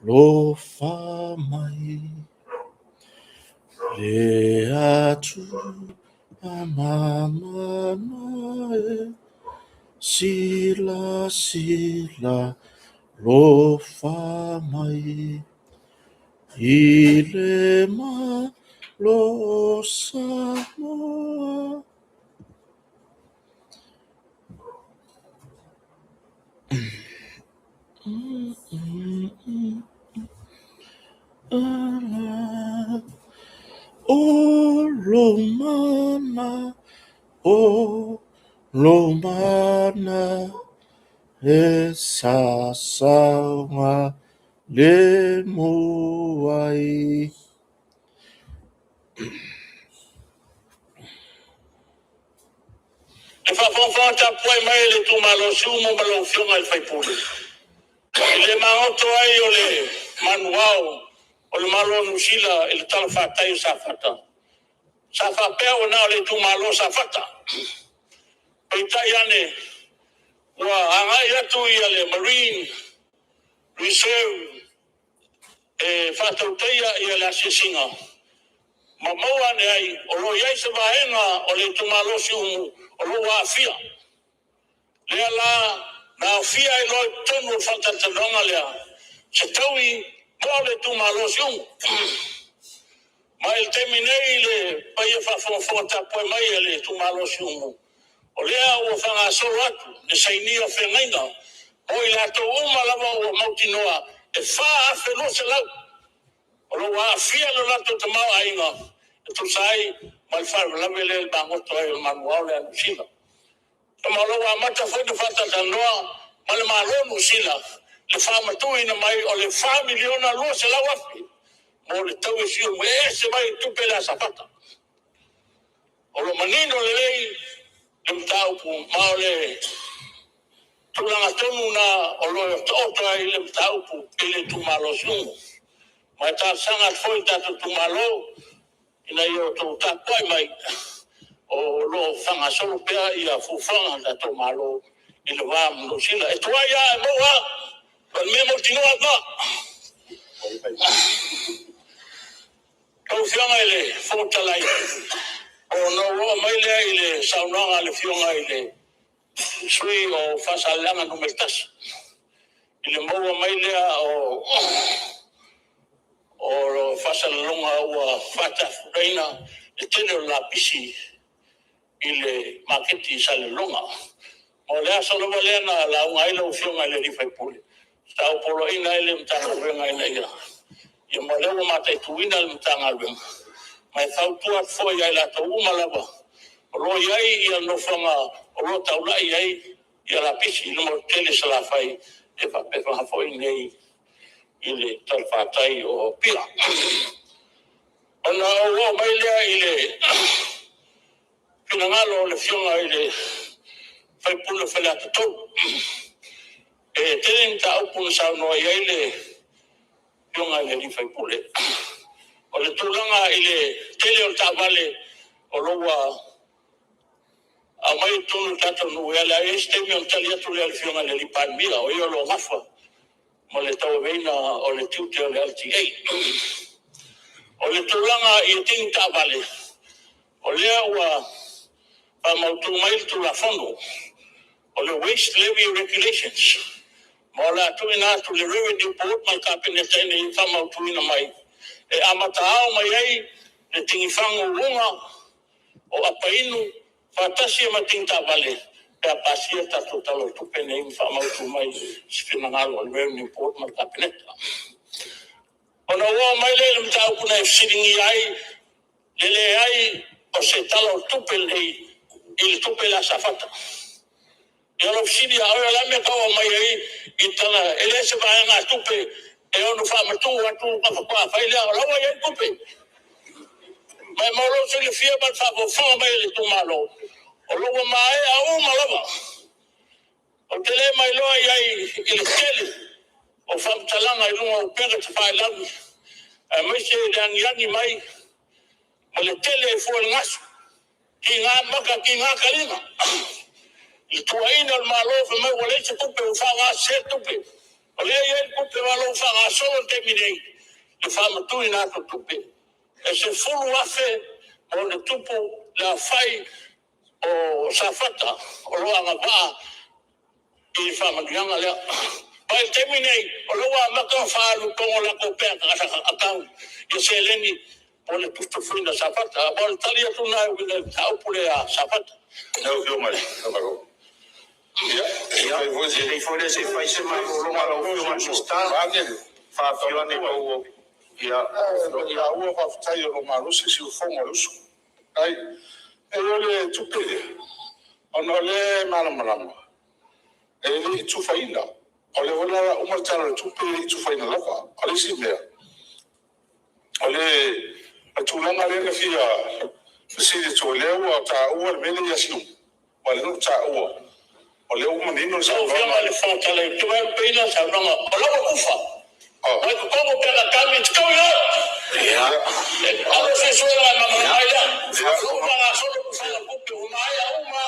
lo fa mai le atu amamana e sila sila lo fa mai ile ma lo sama ala o lo mana o lo mana e sasawa le muai e whawhawhata poi mai le tu malo sumo malo whionga i whaipuri. Le maoto ai o le manuao o le malo nusila i le tala whatai sa whata. Sa whapea o nao le tu malo sa whata. Pei tai ane wa angai atu i le Marine Reserve e whatauteia i le asisinga. Ma maua ne ai o lo iai se vaenga o le tu malo siumu o lo wa fia. Lea la na fia i loi tonu whatatanonga lea. Se taui mo le tu malo siumu. Ma il teminei le paia whawhawhata poe mai e le tu malo siumu. O lea ua whanga soro atu, le sainia whengaina. O i lato uma lava o mautinoa, e wha afe no se lau. O lo wa fia lo lato te mau ainga. E tu sai, mai wharu lave le bangoto ai o manuao le anusila. E ma lo wa mata whaitu whatatanoa, ma le malonu sila. Le whamatui na mai o le 5 miliona lua se lau afi. Mo le tau e sio mo e se mai tupe la sapata. O lo manino le lei, le mtau pu mao le tulanga tonu na o lo oto ai le mtau pu ele tu malo sungu. Mai ta sanga foi tatu tu malo, ina yo tu tapai mai. O lo fanga solo pea ia fufanga da tu malo. Ina wa mno sila. E tua ia e moa, pa memo tinoa va. Tau fianga ele, fota lai. O no roa mai lea i le saunanga le fionga i le sui o whasalanga no meltasi. I le maua mai lea o whasalalonga ua whata fureina le tene o la pisi i le maketi sa le longa. O lea salova lea na la unga ila o fionga i le rifai pule. Stau polo ina i le mtanga renga ina ira. Ia mo lea mata i tuina le mtanga renga. Mai whautua foi ai la tau umalava. Ro iai ia no whanga o ro taula iai ia la pisi no mo tele sa la fai e whapefa hafoi nei i le talwhatai o pia. Ona o ro mai lea i le pinangalo o le fionga i le whaipuna whele atatou. E tenen ta aupuna sa noa iai le fionga i le li whaipule. O le tūlanga i le tele o tāwale o roa a mai tonu tato nu e la estemi on tali atu le alfionga le lipamia o io lo mafa mo le tau veina o le tiute o le LTA o le tūlanga i ting tāwale o lea ua a mautu mai tu la fondo o le waste levy regulations mo la tu ina tu le revenue board mai kapinete ni fa mautu ina mai e amata au mai ai le tingifango wunga o apainu fatasi e matinta vale e apasia tatu talo tupene i whamautu mai sfinangalo al revenue board mai kapineta. Ona ua mai le mtau kuna e siringi ai lele ai o se talo tupele i le tupela safata. Ia lo fsiri a oia lame kaua mai ai i tala ele se vaenga tupe e onu whamatu atu kawhakua whailea o lawa iai tupe. Mai mauro se le fia bat whakofanga mai le tumalo. O logo mai a o malava. O tele mai loa iai i le tele. O whamtalanga i lunga o pega te whae lagu. A mai se rangi mai. O le tele e fua ngasu. Ki ngā maka, ki ngā karinga. I tuaina o malo fa mai wale se tupe o wha ngā se tupe. O le ia kupe malo whanga solo te minei. Le whama tui nā to tupe. E se fulu afe o le tupu le whai o safata o loa ngā waa i whama dianga lea. Pai te minei o loa maka whaalu kongo la ko pēa ka akau. I se leni o le tupu fuina safata. O le tali atu nā i wile taupule a safata. Não, viu, mas não pagou. Ele foi desse faz semana o malo foi uma justa. Fa fione o ia o va fatai o malo se o fomo luso. Ai ele tupele. Ono le malo. Ele tu faina. Ole wala o martalo tupele tu faina lava. Ole simea. Ole tu langa le fia. Se tu leu ta o mele ya sinu. Ole no ta o. Ole o menino sa vanga le fonta le tu vai peina sa vanga. Ole o kufa. Ai como pela caminho de caminho. Ole se suela na maia. Uma na solo kufa na kupe uma ia uma.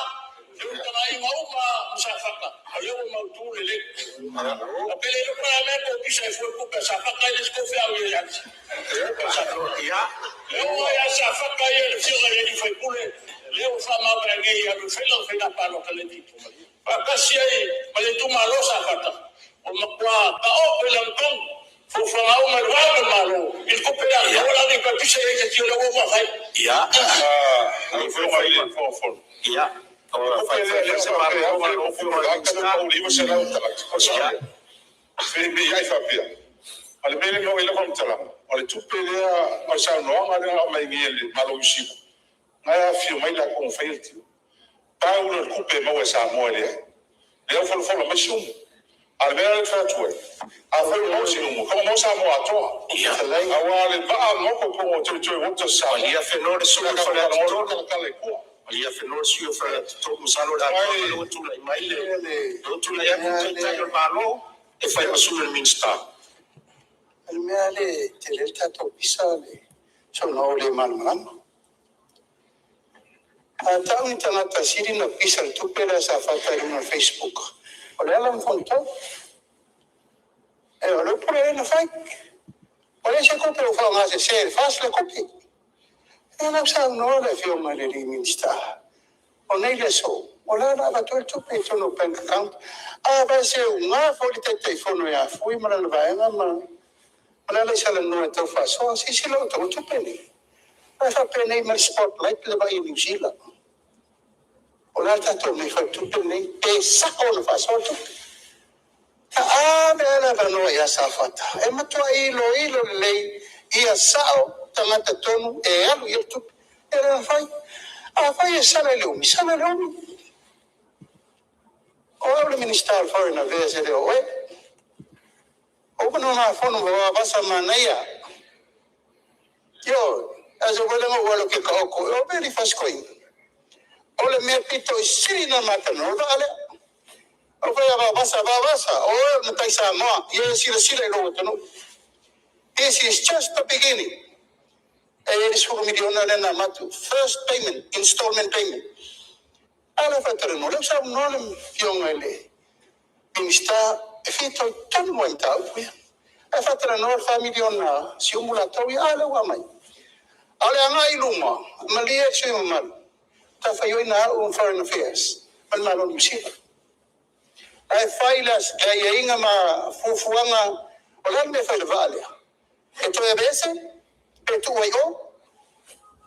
Eu também uma safaka. Ole o mautu le. A pele no para me ko bisa foi kupe safaka eles confiam ele antes. Eu ia safaka ele fica ele foi pule. Leo fama brangi ya lufelo fina palo kale dito. Kasi ay malitu malo safata. O makwa ka o pelang fo fama o malwado malo. Il kopela wala ni pa bisa ele ti lo mo fai. Ya. Ai foi mai fo. Ya. Ora fai se paro malo fo o livro será o tala. Bem ai fapia. Ale bele no ele kom tala. Ale tu pelea o sa no ngale o mai ngele malo usiku. Ngai fio mai la com feito. Paulo kupe mo sa moele. Le folo machum. Albert fatwe. A folo mo sinu como mo sa mo ato. Awale ba mo ko to woto sa. Ia fenore su ka fala to kale ko. Ia fenore su fa to mo sa lo da ko to la maile. To la ya ko ta malo e fai masu no minsta. Almeale telelta to pisale. Sono le malmano. Tau ni tangata siri na pisal tupela sa fata na Facebook. Ole alam fonto. Ole pure na fai. Ole se kope o fanga se ser fas le kope. Ena sa no le fio male li minsta. Ole le so. Ole na va to tupe to no bank account. Ba se una foli te telefono ya fui mala na va nga ma. Ole le sala no to fa so si lo to tupe ni. Fa pene mal spotlight le va in New Zealand. Ola tato me fa tupe nei pe sako na fa so tupe. Bela vano ia safata. E matua ilo lei ia sao tamata tonu e alu ia tupe. Era fai. Fai e sala leumi. O le Minister of Foreign Affairs e oe. O no na fono wa basa manaia. Yo, aso wala mo walo ke ka oko. O very fast coin. Ole me pito siri na mata no dale. O fa basa. O no tai sa mo. Ye sira lo to no. This is just the beginning. E is for miliona na matu. First payment, installment payment. Ala fatore no le sa no le fiongele. Minsta e fito tan mo entau. E fatore no familiona si umulato ala wa mai. Ala nga iluma. Malia si mal. Ta fai na Foreign Affairs. Al malo New Zealand. Ai failas e inga ma fufuanga ola me fai vale. E to e bese e to wai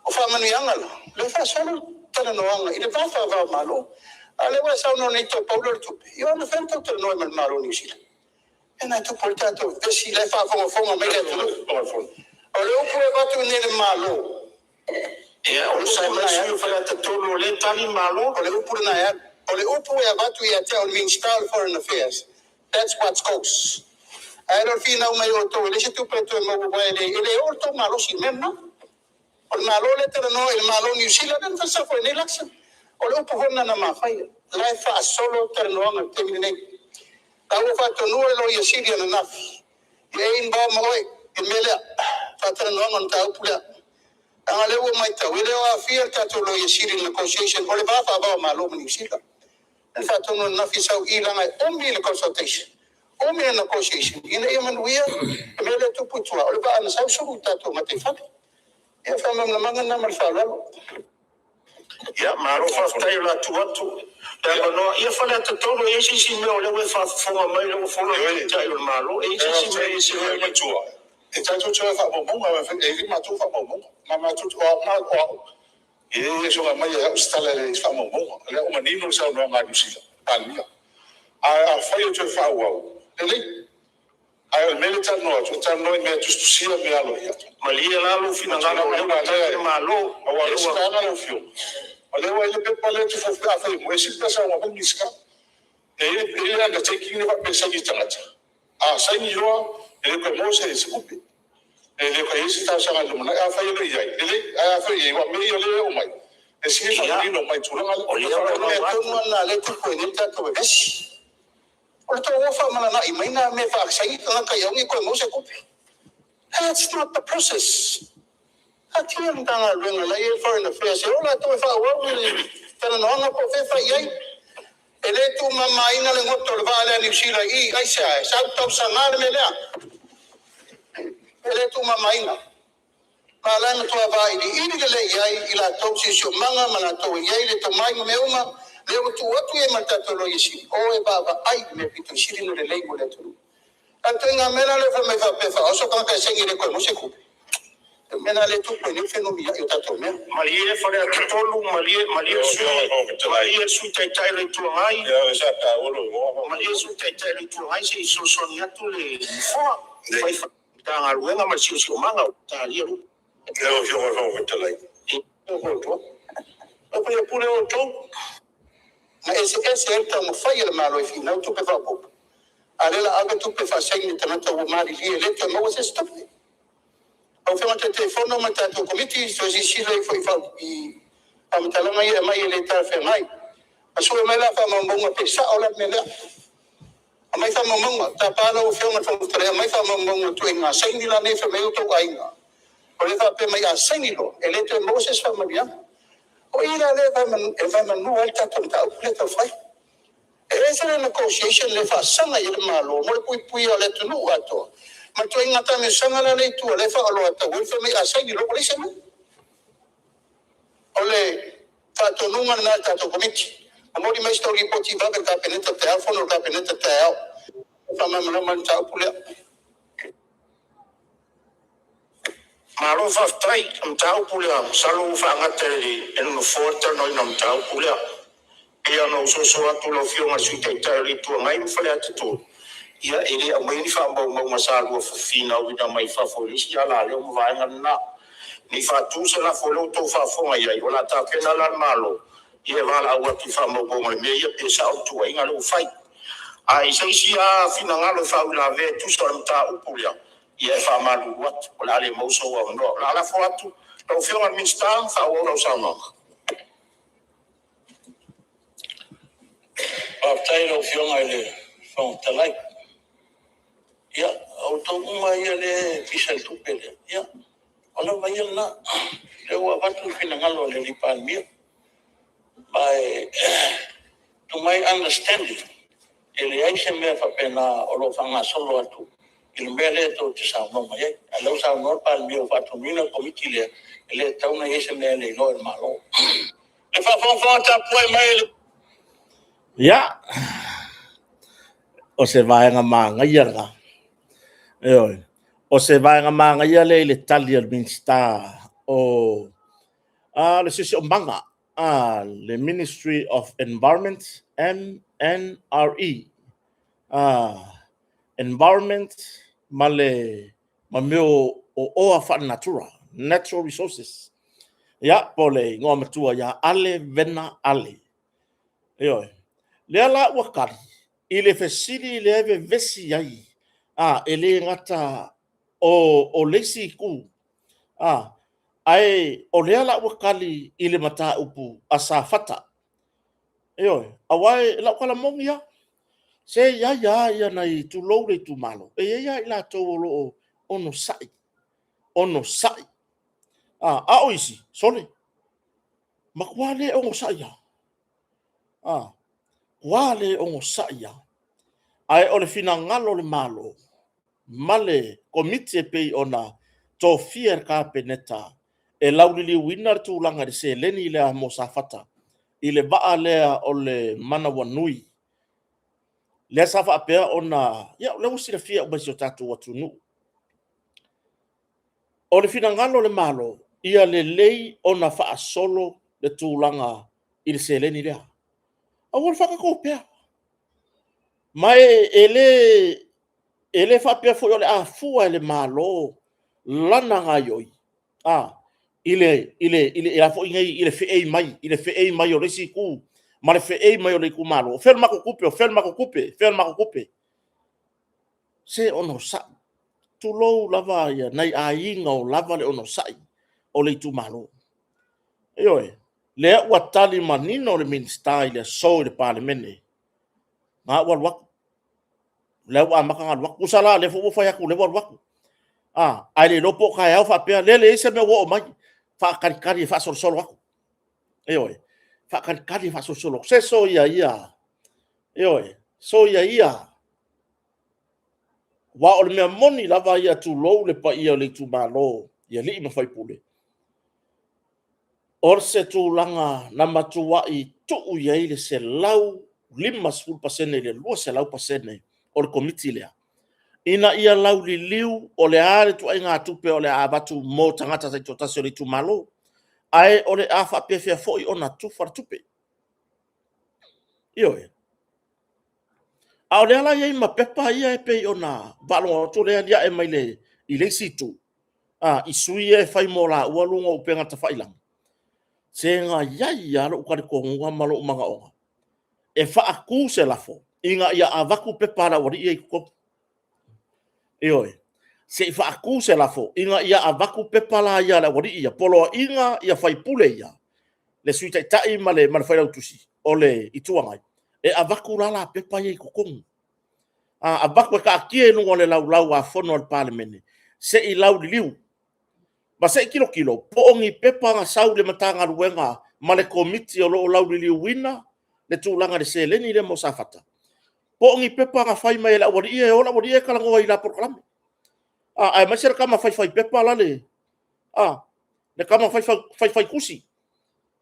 o fa manu yanga le fa solo tana no anga i le fa va malo. Ale wa sa no nei to Paulo tu. Io no fa to no mal malo New Zealand. E na to portato vesi le fa fonga me le to. Ole o pure va tu nei malo. O sai mai su fa ta tolo le tani malo ole upu na ya ole upu ya batu ya tell Minister of Foreign Affairs. That's what goes. I don't feel now my auto le se tu preto mo ele orto malo si menna. O malo le tera no el malo New Zealand en fa foi election. Ole upu honna na ma fai. La fa solo tera no na termine. Ta o fa to no lo ye Syria na naf. Ye in ba mo e mele fa tera no na ta upu ya. Ale wo mai ta wele wa fiel ta to lo yesiri negotiation ole ba fa ba malo New Zealand. En fa to no na fi sau ilanga ombi le consultation. o me negotiation ina ia manuia me le tupu tua o le ba ana sau suru tatou mate fale ia fa mamla mangana mal fa lalo ia maro fa tai la tu pero no ia fale te todo ese si me o le fa fonga mai le fo le tai o malo ese si me tua e tatou tua fa bom ma fa e ma tu fa bom ma tu o e so mai e stala le fa bom le o manino sa no ma usila palia a fa yo te fa wa ele ai o mele tano me tu sia me alo ia malia la lo fina ngalo le malo o wa lo na lo fio ale wa ile pe pale tu fa fa mo esi pesa wa miska ele anda taking ne va pesa ki tangata a sai ni ro ele ko mo se skupi ele ko esi ta sa ngalo na a fa ile ia ele a fa ia wa me yo le o mai esi fa ni no mai tu ngalo o le to na le tu ko ni ta to esi o to wa fa mana na imaina me fa sai ta ka yo ni ko mo se kupi that's not the process atia ndanga lenga la ye foreign affairs o la to fa wa ni tana no na ko fe fa ye ele tu mama ina le ngoto le vale ni sila I ai sa to sa ngar me la ele tu mama ina mala na to va I le ye ila to si so manga mana to ye le to mai me uma le tu watu e matatolo yesi o e baba ai me pito siri no le lei mo le tu anto nga mena le fa me fa pe fa o so ka sengi le ko mo se ku mena le tu ko ni fenomia yo tato me malie fa le tolu malie su tai le tu ai ya sa ta o lo malie su tai le tu ai se so so ni atu le fo fa ta nga ruenga ma si o manga ta li ru le o fio o te lai o pule o to ma ese entra mo fai le malo e fina tu pe fa po alela ave tu pe fa segni tanata o mari li ele te mo se stop o fe mate telefono mate to committee so si le foi fa I am tala mai ele ta fe mai aso mai la fa mo mo pe sa o la me la mai fa mo ta pa no fe mo to tre mai fa mo to inga segni la ne fe me to ainga o le fa pe mai a segni lo ele te mo se fa ma bien o ira le va man no alta tonta o le to fai ese le negotiation le fa sanga ile malo mo pui o le tunu ato ma to inga ta me sanga la le tu le fa lo ato o fe me asa ni lo polisi me o le fa to nunga na ta to komiti mo di me story poti va ka peneta telefono ka peneta tao fa ma ma ta pule Maro fa trai mtau pule salu fa ngateli en forta no ina mtau pule ia no so atu lo fio ma su tai tu mai fale atu ia ele a mai fa mo masalu fina wina mai fa folisi ya la le mo va ngana ni fa tu se la folo to fa fo ia ola ta pena la malo ia va la wa tu fa mo mai me ia pesa tu ai ngalo fai ai sai sia fina ngalo fa la ve tu so mtau pule ia fa malu wat ola le mo so wa no la fo atu lo fio ma minsta fa o lo sa no After of young I from the light. Yeah, auto le pisal tu pele. Yeah, all my na. There were what to finangalo le palmia. By to my understanding, eliation me fa pena olo fanga solo atu. Il mele to sa no mai. Alo sa no palmia fa to mina committee le tauna yese me le no malo. Le fa ta poi mai Ya, o se vai nga manga ia nga. O se vai nga manga ia le tali al minsta o le sisi o manga le Ministry of Environment MNRE Environment ma meo o fa natura natural resources. Ya pole ngoma matua ya ale vena ale. Le ala wakari ile fesili le ave vesi ai ele ngata o lesi ku ai o le ala wakali ile mata upu asafata awai la kala mongia se ya nai tu lo le tu malo ya ila to lo ono sai a oisi sole makwale ono sai wale ongo saia Ai o le fina ngalo le malo. Male komite pei ona to fier ka peneta. E laulili winar tu langa de se leni le mo safata. Ile baa lea o le mana wanui. Le safa apea ona, ya le usi le fia ubasi o tatu watu nu. O le fina ngalo le malo, ia le lei ona faa solo le tūlanga i le se leni lea. A wale whaka kōpea. Mai ele fa pia fo le a fua le malo lana nga yoi. Ile la fo ngai ile fe mai o resi ku. Ma le fe mai o le ku malo. Fel mako kupe. Se ono sa tu lo lava ya nai a inga o lava le ono sai o le tu malo. Eoi. Le wa tali manino le minsta ile so le parlemene. Ma wa wak le wa makanga wak usala le fo fa ya ku le wa wak. Ai le lopo ka ya fa pe le se me wo mai fa kari fa sol wak. Eoi. Fa kari fa sol. Se so ia. Eoi. So ia. Wa o le mea moni lava ia tu lou le pa ia le tu malo. Ia li ma fai pule. Or se tu langa na matua i tu ia ile se lau 5% le lua se lau pasene o le komiti lea. Ina ia lau li liu o le are tu ai ngā tupe o le abatu mo tangata sa i totasi o le tu malo. Ai o le afa pefea foi o na tu far tupe. Io e. A o le ala iei ma pepa ia e pei o na balonga o tu lea lia e mai le i le situ. I sui e fai mo la ua lunga upenga ta failang. Se ngā iai alo ukari ko ngua malo umanga onga. E wha aku se lafo. Inga ia avaku pepa na wari iei kuko. Ioi. Se wha aku se lafo. Inga ia avaku pepa la ia la wari ia. Polo inga ia fai pule ia. Le sui tai tai ma le fai rautusi. O le ituangai. E avaku lala pepa iei kukongu. Avaku e ka akie nungo le lau a fono al parlemene. Se i lau li liu. Ma se kilo. Poongi pepa nga sau le matanga ruenga. Ma le komiti o lo lau li liu wina. Le tūlanga le se leni le mo safata. Poongi pepa nga fai mai la wari ia. Ola wari ia kalangoa i la porkalame. Ai masira kama fai pepa la le. Le kama fai kusi.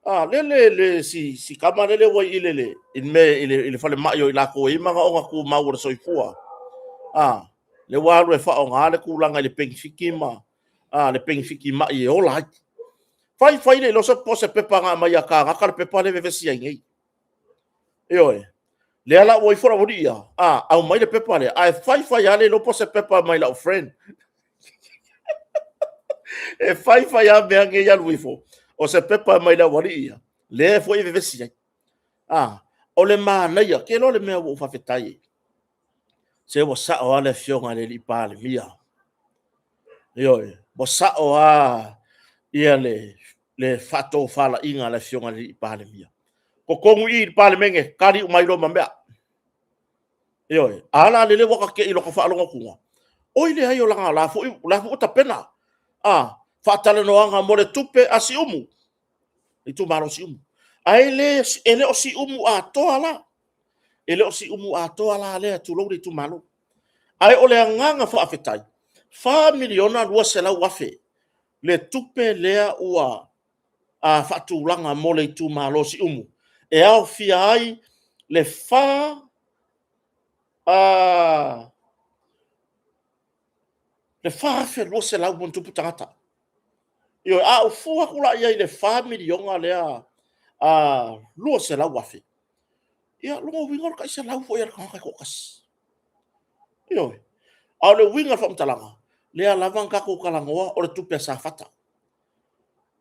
Le si kama le wai ile ile fale maio i la ko i manga onga ku maura soifua. Le waru e fao ngā le kulanga le pengifiki ma. Le pengifiki ma i ola. Fai le losa pose pepa nga mai a ka ngaka le pepa le vevesi ai ngei. Eoi. Le ala wai fora wuri ia. Au mai le pepa le. Ai fai ale lo pose pepa mai la o friend. E fai a mea ngei alu ifo. O se pepa mai la wari ia. Le fo i vevesi ai. O le mānaia. Ke lo le mea wo whawhetai. Se wa sao ale fionga le li pāle mia. Eoi. Wa sao ia le fato fala inga le fionga le li pāle mia. Ko kongu i pāle menge. Kari umairo mamea. Eoi. Ala le waka ke i loko whaalonga kunga. Oi le hai o langa la fo o tapena. Whaatale noanga mo le tupe a si umu. I tu maro si umu. Ai ele o si umu a toa la. Ele o si umu a toa la lea tu lou le tu malo. Ai o le anganga whaafetai. 4 miliona lua se lau wafe. Le tupe lea ua a whaatulanga mo le tu malo si umu. E au fia ai le le whaafe lua se lau mon tupu tangata. Io o fua kula ia i le 4 miliona lea lua se lau wafe. Ia longo winga ka se lau fo ia ka kokas. Io au le winga fa mtalanga. Lea lavang ka ko kalangoa o le tupe sa fata.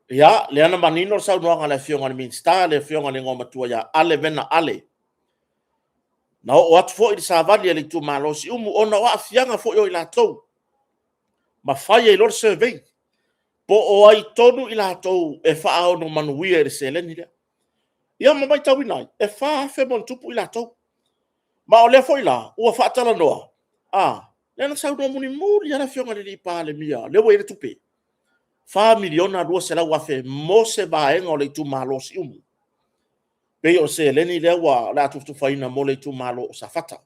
Ia le ana manino sa no le fionga ni minsta le fionga ni ngoma tua ia ale vena ale. Na o at fo i sa vali le tu malo si umu ona wa fianga fo yo i la tou. Ma fai e lor survey. Po o ai tonu i la tou e whaao no manuia e se leni lea. Ia mamai tau inai, e wha fe mon tupu i la tou. Ma o lea fo i la, ua whaatala noa. Lena sau no muni ana fionga li pāle mia, lewa ere tupe. 4 miliona lua se lau afe mo se vaenga o le tu malo si umu. Pei o se leni lewa la tufu faina mo le tu malo o sa fata.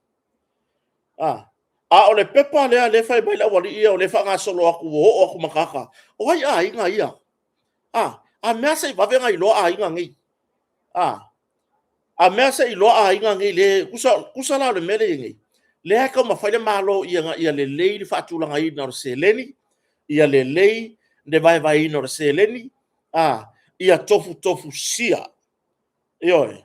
A o le pepa le fai mai la wali ia o le whanga solo aku o aku makaka. O hai a inga ia. A mea se i wawenga i loa a inga ngi. A mea se i loa a inga ngi le kusa la le mele ngi. Le haka ma whaile malo ia le lei li whaatulanga i na se leni. Ia le lei ne vai i na se leni. Ia tofu sia. Ioi.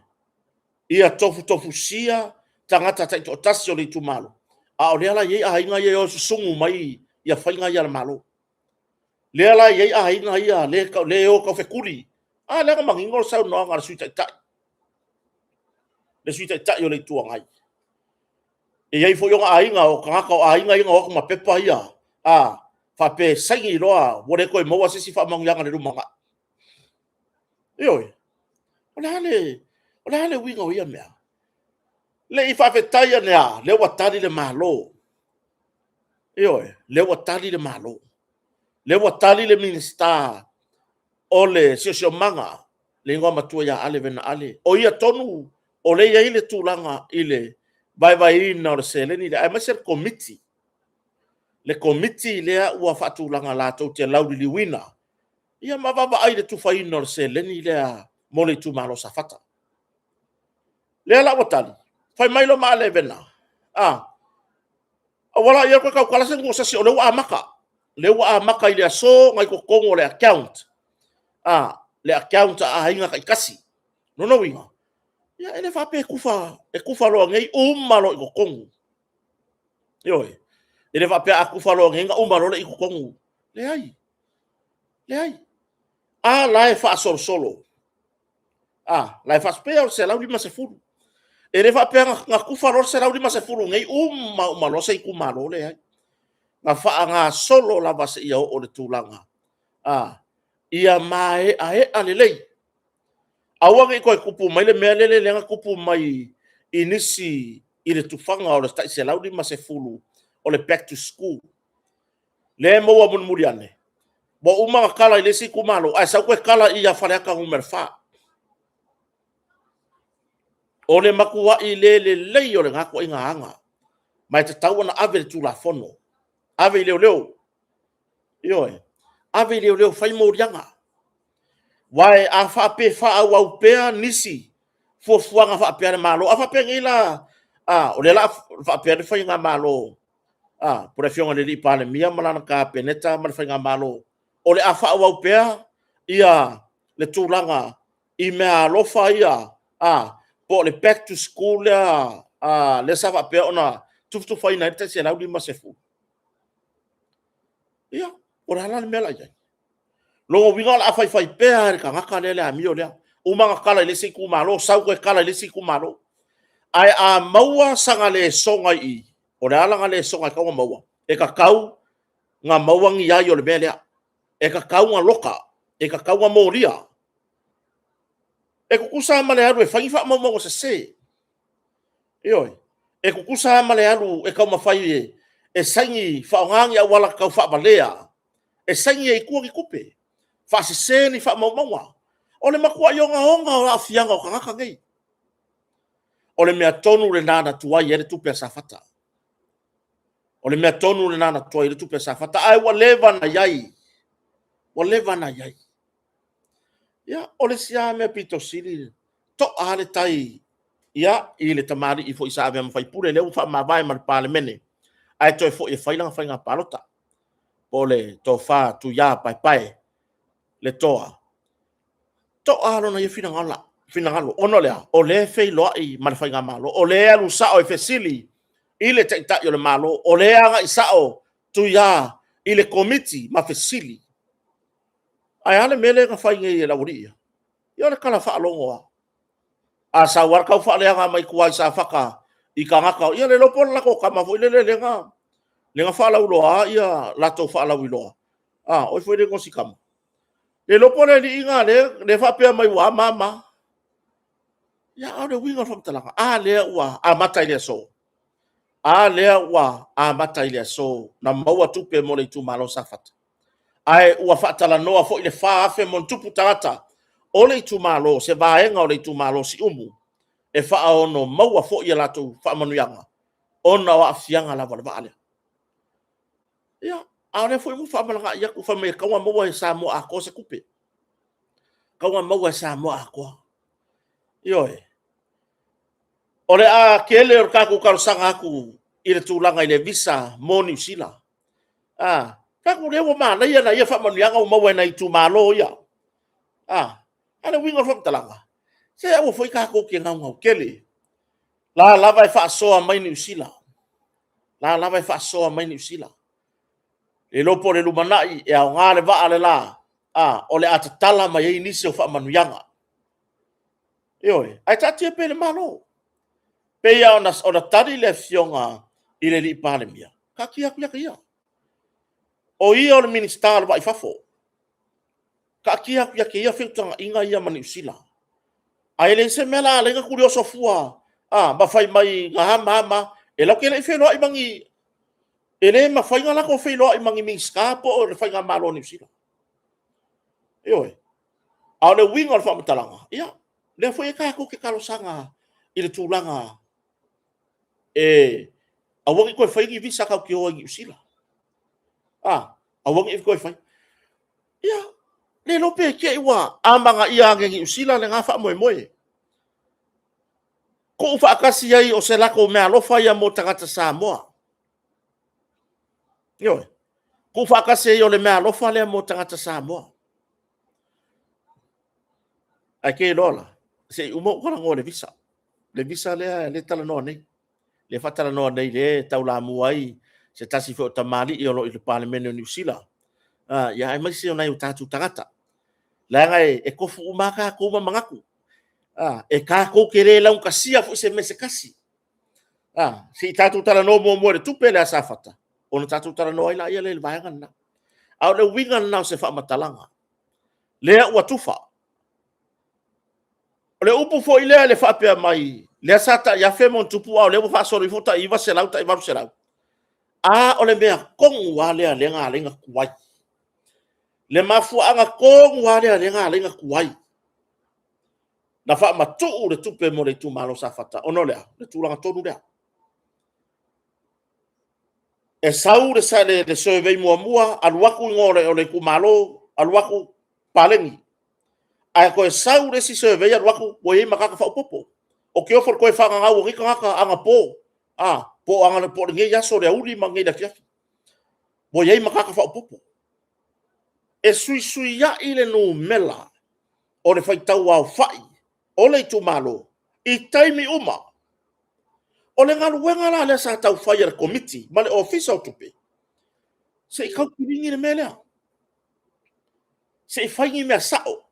Ia tofu sia tangata tai to tasi o le tu malo. A o leala ye a inga ye o sungu mai ia whainga ia le malo. Leala ye a inga ia le o ka whekuri. Le ka mangingo sau noa ngara sui tai tai. Le sui tai tai o le tua ngai. E iei fo yonga a inga o kangaka o a inga o kuma pepa ia. Whape saingi roa wore koe maua sisi wha mangianga le rumanga. Ioi. O le hale winga o ia mea. Le I whawhetai anea, le watari le malo. Ioi, le watari le malo. Le watari le minista o le sio manga. Le ingoa matua ia ale vena ale. O ia tonu, o le ia ile tūlanga ile vai ina o le seleni. Le aimaser komiti. Le komiti lea ua whaatūlanga lātou te lauri liwina. Ia mawaba ai le tufa ina o le seleni lea mo le tu malo safata. Lea la watari. Fai mai lo ma le vena. Wala ia koe kau kalase ngō sasi o le ua amaka. Le ua amaka I le aso ngai ko kongo le account. Le account a hinga kai kasi. No winga. Ia ene whape e kufa loa ngai umalo I ko kongo. Ioi. Ene whape a kufa loa ngai umalo le I ko kongo. Le ai. Lae wha solo. Lae wha spea o se lau lima se furu. E le whape ngā kufa loa se lau lima se furu ngai umalo se I kumalo le ai. Ngā wha ngā solo lava se ia o le tūlanga. Ia mae a le lei. Awangi koe kupu mai le mea lele lenga kupu mai inisi I le tufanga o le stai se lau lima se furu o le back to school. Le moa munmuri ane. Bo umanga kala I le si kumalo. Sa koe kala ia whareaka umere wha. O le makua I le lei o le ngako inga anga. Mai te tau ana ave le tūla fono. Ave leo. Ioi. Ave leo fai morianga. Wai a whape wha pea nisi. Fuafuanga whape malo. A whape ngila. O le la whape whai ngā malo. Pura fionga le lipa le mia malana ka peneta mal whai ngā malo. O le a wha pea. Ia le tūlanga. I mea lofa ia. Po le back to school lea. Le sa whape ona. Tuftu whai na ita se lau lima se fu. Ia, ora hala mea lai. Longo winga la fai pea ka ngaka lele a mio lea. Umanga kala le siku malo, sau koe kala le siku malo. Ai a maua sanga le songa I. Ora hala le songa I kaunga maua. E ka kau ngā maua ngi ai o le mea lea. E ka kau ngā loka. E ka kau ngā moria. E kukusa male alu e whangiwha mau se se. Ioi. E kukusa male alu e kau mawhai e saingi whaongangi a wala kau whaabalea. E saingi e kua ki kupe. Whaasese ni whaamaumaua. O le makua i onga o la fianga o kangaka ngai. O le mea tonu le nana tuai e le tupe sa fata. O le mea tonu le nana tuai e le tupe sa fata. Ai wa leva na yai. Wa leva na yai. Ia, o le sia mea pito siri. To ale tai. Ia, I le tamari I fo isa avea mawhai pure leu wha mawai ma le pale mene. Ai toi fo I whailanga whainga palota. Po le to wha tu ia pai. Le toa. To alo na ia finangalo. Ono lea. O le fei loa I ma le whainga malo. O le alu sao I fesili. I le taitai o le malo. O le anga I sao tu ia I le komiti ma fesili. Ai ale mele ka whainga I la uria. Ia le kala wha alongoa. A sa war kau wha leanga mai kuai sa whaka. I ka ngaka. Ia le lopo lako kama fo I le lenga. Lenga wha lau loa. Ia lato wha lau I loa. Oi fo I le ngosi kama. Le lopo le li inga le wha pia mai wa mama. Ia au le winga whamtalanga. Lea ua a matai lea so. Lea ua a matai lea so. Na maua tupe mo le tu malo sa fata. Ai ua whaatala noa fo I le wha afe mon tupu tangata. O le tu malo se vaenga o le tu malo si umu. E wha ono maua fo I lato wha manuianga. ona wa fianga la vala ya ale foi mo fa malanga ya ku fa me ka wa mo wa sa mo a ko se kupe ka wa mo wa sa mo a ko yo ole a kele o ka ku ka sanga ku i le tulanga i le visa mo New Zealand ka ku le wo ma na ia fa manu yanga o mo wa na i tu malo ya ana winga fa talanga se o foi ka ko ke nga ngau kele la vai fa so mai New Zealand la vai fa so mai New Zealand e lopo le lumanai e au ngale va ale la o le atatala mai ni se o fa manu yanga ai tati pe le malo pe ya ona tari le fionga i le li palemia ka kia o ia o le minister va i fafo ka kia kia fitanga inga ia mani usila ai le se mela le ka kurioso fua ba fai mai nga mama e lo ke le felo i mangi ele ma fai nga la ko felo i mangi mi skapo o le fai nga malo ni usila au le winga o fa matalanga le foi ka ko ke kalo sanga i le tulanga a wangi ko fai ki visa ka ki o ngi usila a wangi ko fai le lope ke wa amanga ia ngi usila le ngafa moe ko fa kasi ai o se la ko me alofa ia mo tangata Samoa ko fa kasi ai o le me alofa le mo tangata Samoa ai ke lola se umo ko ngo le visa le tala no nei le fatala no nei le taula muai se tasi fo tamali i lo i le parliament o New Zealand ya ai mai se ona i tatu tangata la ngai e ko fu maka ko mangaku e ka ko kere la un kasia fu se mese kasi si tatu tala no mo le tupe le asafata ona tatu tala no ila ia le vaanga na au le winga na se fa matalanga le wa tufa le upu fo ile le fa pe mai le sata ya fe mon tupu au le fa so ri futa i va se lauta i va se lau o le mea kong wa le nga kuai le mafu anga kong wa le nga kuai na fa matu le tupe mo le tu malo safata ono le tulanga tonu le e sau le sa le survey mua aluaku ngore o le kumalo aluaku palengi ai ko sau le si survey aluaku o e makaka fa popo o ke ofor ko fa nga o rika anga po po anga po nge ya so le uri mangi da kia bo ye makaka fa popo e sui ya ile no mela o le fai tau au fai o le tu malo i taimi uma o le ngalu wenga la le sa tau fire committee ma le official tupe se i kau kiringi le melea se i whaingi mea sao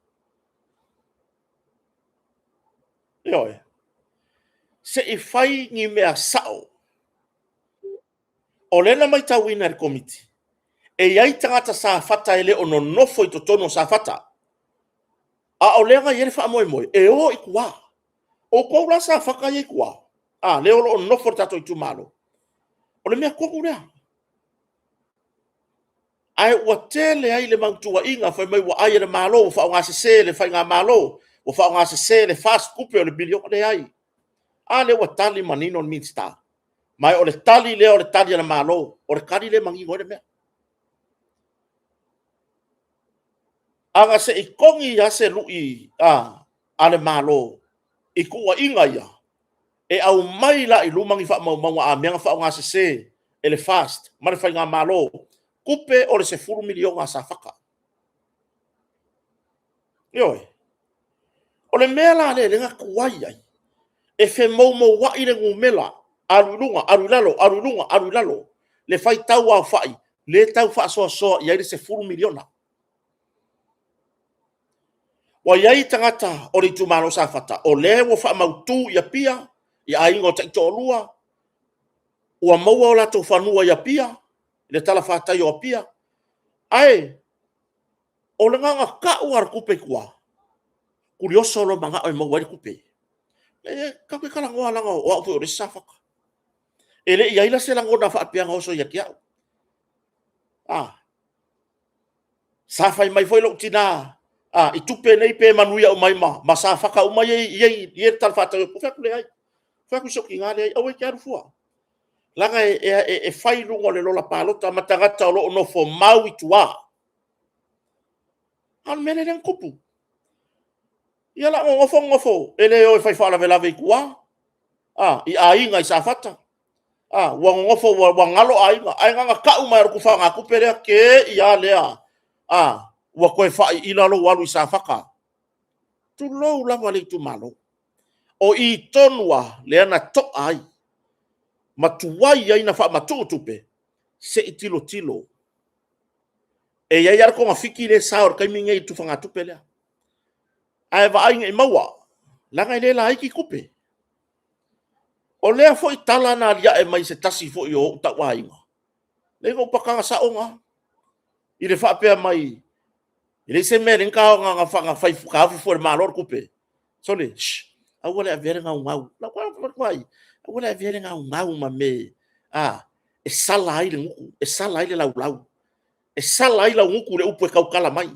se i whaingi mea sao o le na mai tau ina le committee e iai tangata sa fata ele o no nofo i to tono sa fata o lenga yele fa moe e o i kua o ko la sa faka ye kua le o no forta to tu malo o le mea ko rea ai wa tele ai le mantua inga fa mai wa ai le malo fa nga se le fa nga malo o fa nga se le fast coupe o le bilio de ai le wa tali manino minsta mai o le tali le o le tali le malo o le kali le mangi ngore mea anga se i kongi ya se lui ale malo i kuwa inga ia e au mai la i lumangi fa mau a menga fa nga se ele fast ma fa nga malo kupe o le se furu milion sa faka o le mela le nga kuai ai e fe mo wa i le ngumela arulalo le fai tau a fai le tau fa so ia le se furu miliona wa yai tangata o le tumalo sa fata o le wo fa mautu ya pia ya aingo ta tolua wa maua la to fanua ya pia le tala fata yo pia ai o le nga ka war kupe kwa kurioso lo manga o maua kupe ka ke kala ngoa langa o fu o le safaka ele ia ila se lango na fa pia ngoso ya kia safai mai foi lo tina i tupe nei pe manuia o mai ma sa faka o mai ye tal fata ko fa kule ai fa ku soki ngale ai o ke arfua langa e fai lungo le lola palota matangata o lo no fo maui tua an mene den kupu ia la ngofo ele o fai fala vela ve kua i ainga i safata wa ngofo wa ngalo ainga nga ka uma ku fa nga ku pere ke ia lea wa ko fa ina lo walu i safaka tu lo la vale tu malo o i tonua le ana to ai matuai ai na fa matu tupe se itilo tilo e ia ia ko ngafiki le saur kai minga i tu fa nga tupe le ai va ai ngai maua langa ile la iki kupe o lea fo itala na lia e mai se tasi fo i o ta wainga le go pakanga sa onga i le fa pe mai i le se meren ka nga nga fai ka fo le malor kupe so le a wala vere nga ngau la kwa kwai a wala vere nga ngau ma me e sala ile nguku e sala ile lau e sala ile nguku le upu e kau kala mai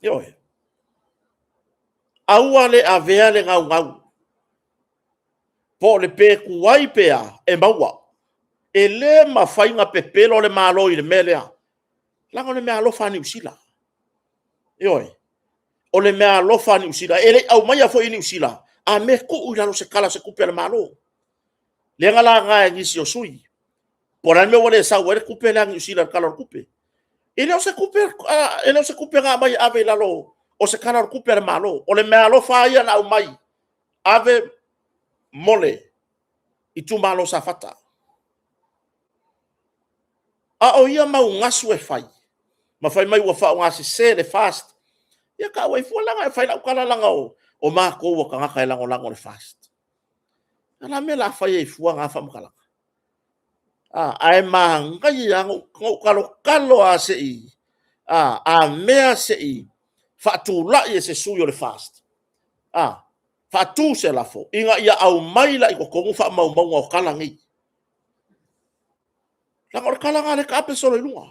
yo aua le avea le ngau po le pe kuai pea e maua e le mawhainga pepelo le malo i le melea langa le mea alofa ni usila yoi o le mea alofa ni usila e le au mai a fo i ni usila a me ku ulalo se kala se kupe le malo le ngala nga e ngisi o sui por al me wale sa wale kupe le ngi usila kala kupe ele o se kupe nga mai ave lalo o se kala kupe le malo o le mea alofa ia na au mai ave mole i tu malo safata o ia mau ngasu e fai ma fai mai wa fa ngasi se le fast ia ka wai fu langa e fai la kala langa o ma ko wa ka ka langa le fast ala me la fai e fu nga fa mkala ai ma ngai ya ngo kalo a se i a mea se i fa tu la ye se su yo le fast fa tu se la fo inga ia au mai la i ko ko fa mau o kala ngi la ko kala nga le ka pe solo lunga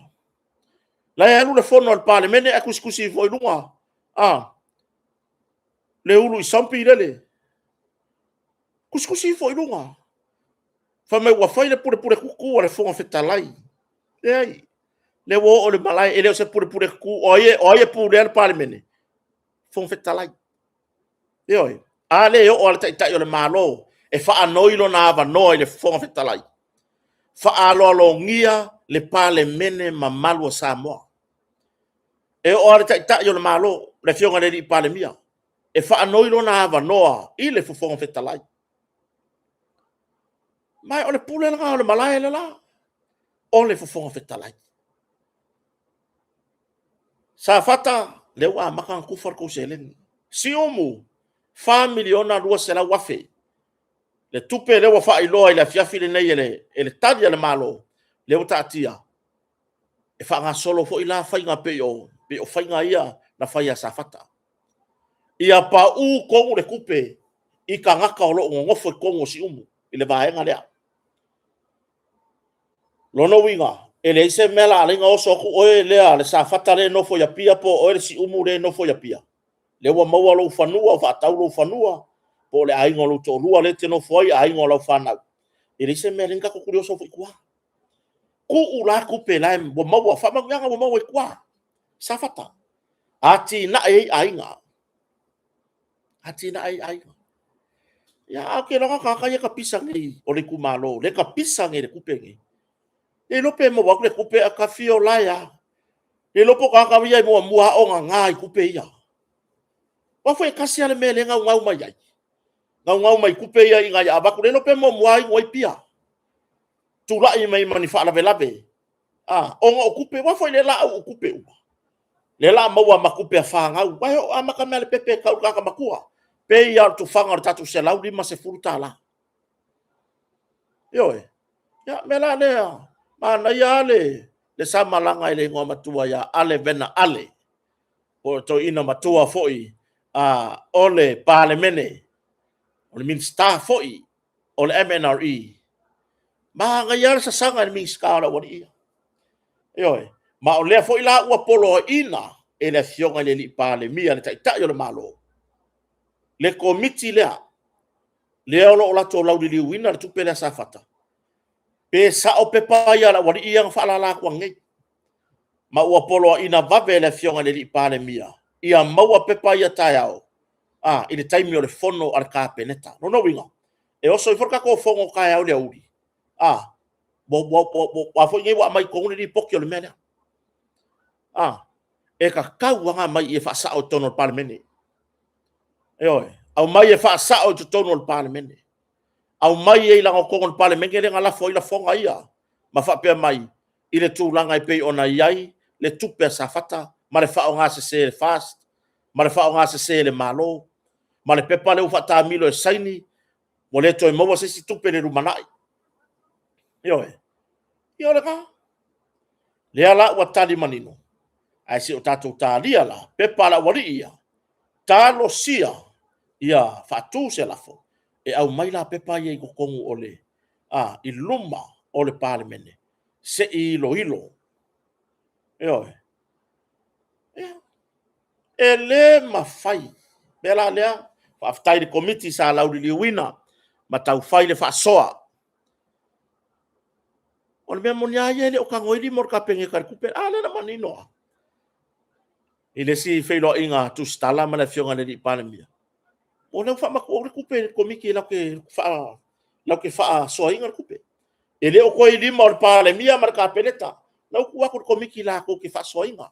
la ya lu le fono al parlamento e kuskusi fo lunga le ulu i sampi le kuskusi fo lunga fa me wa fai le pure ku le fonga fetalai le wo o le malai ele se pure ku oye pure al parlamento fonga fetalai ale o al tai yo le malo e fa anoilo na ava no le fonga fetalai fa alo ngia le pale mene mamalu Samoa e o ale tai yo le malo le fionga le pale mia e fa anoilo na ava noa i le fonga fetalai mai o le pule nga o le malai le la o le fonga fetalai sa fata le wa makan ku for ko selen si omu family ona lua se la wafe le tupe le wa fa ilo ile fiafi le nei ele tadia le malo le o tatia e fa nga solo fo ila fa nga pe o fa nga ia na fa ia safata ia pa u ko le kupe i ka nga ka lo ngofo ko si umu ile va nga le lo no winga ele se mela ale nga oso ku o le safata le no fo ya pia po o si umu le no fo ya pia le wa maua lo fanua fa tau lo fanua po le ai ngolo to lua le teno foi ai ngolo fana ele se merenga ko curioso foi kwa ku ula ku pela bo maua fa manga bo maua kwa safata ati na ai nga ya ke lo ka ka ya ka pisang ni o le ku malo le ka pisang le ku penge e lo pe mo wa le ku pe ka fio la ya e lo po ka ka ya mo mua o nga ku pe ya wa foi kasi ale mele nga ngau mai ai ngau mai kupe ia inga ya abaku le no pe mo muai ngoi pia tu la i mai mani fa la velabe o ngo kupe wa foi le la o kupe le la mo wa makupe fa nga wa o amaka mele pepe ka ka makua pe ia tu fanga tatu se la ma se furuta la yo ya mela le mana ya le sama langa ile ngoma tua ya ale vena ale o to ina matua foi ole parlemene o le minsta foi o le MNRE ma nga yar sa sanga mi skala wani yo ma o le foi la u polo ina e le fionga le li pale mi ale tai yo le malo le komiti le lea lo la to laudi li wina le tupe le safata pe sa o pe pa ia la wali ia fa la kwa ngai ma ua polo ina vave le fionga le li pale mia ia maua pe pa ia taiao i le taimi o le fono al ka peneta no winga e oso i forka ko fongo kai au le uri bo wa fo ngai wa mai ko ni pokio le mena e ka kauanga mai e fa sa o tono parlemene au mai e fa sa o tono parlemene au mai e lango ko on parlemene le ngala foi la fonga ia ma fa pe mai i le tūlanga i pei ona iai le tupe sa fata ma le fa o nga se fast ma le fa o nga se le malo ma le pepa le ufa ta milo e saini mo le to e mo se si tupe le rumanai le ka le ala wa tali manino ai si o tatou talia la pepa la wali ia talo sia ia fatu se lafo e au mai la pepa ia i kokongu ole i luma o le parlemene se i ilo e le mafai bela lea fa aftai de committee sa laudi li wina ma tau fai le fa soa o le mea monia ia le o kangoidi mor ka penge kar kupe le na manino ile si feilo inga tu stala ma le fionga le di palemia o le fa ma ko kupe komiki la ke fa soa inga kupe ele o ko ili mor palemia mar ka peleta la ku ko komiki la ko ke fa soa inga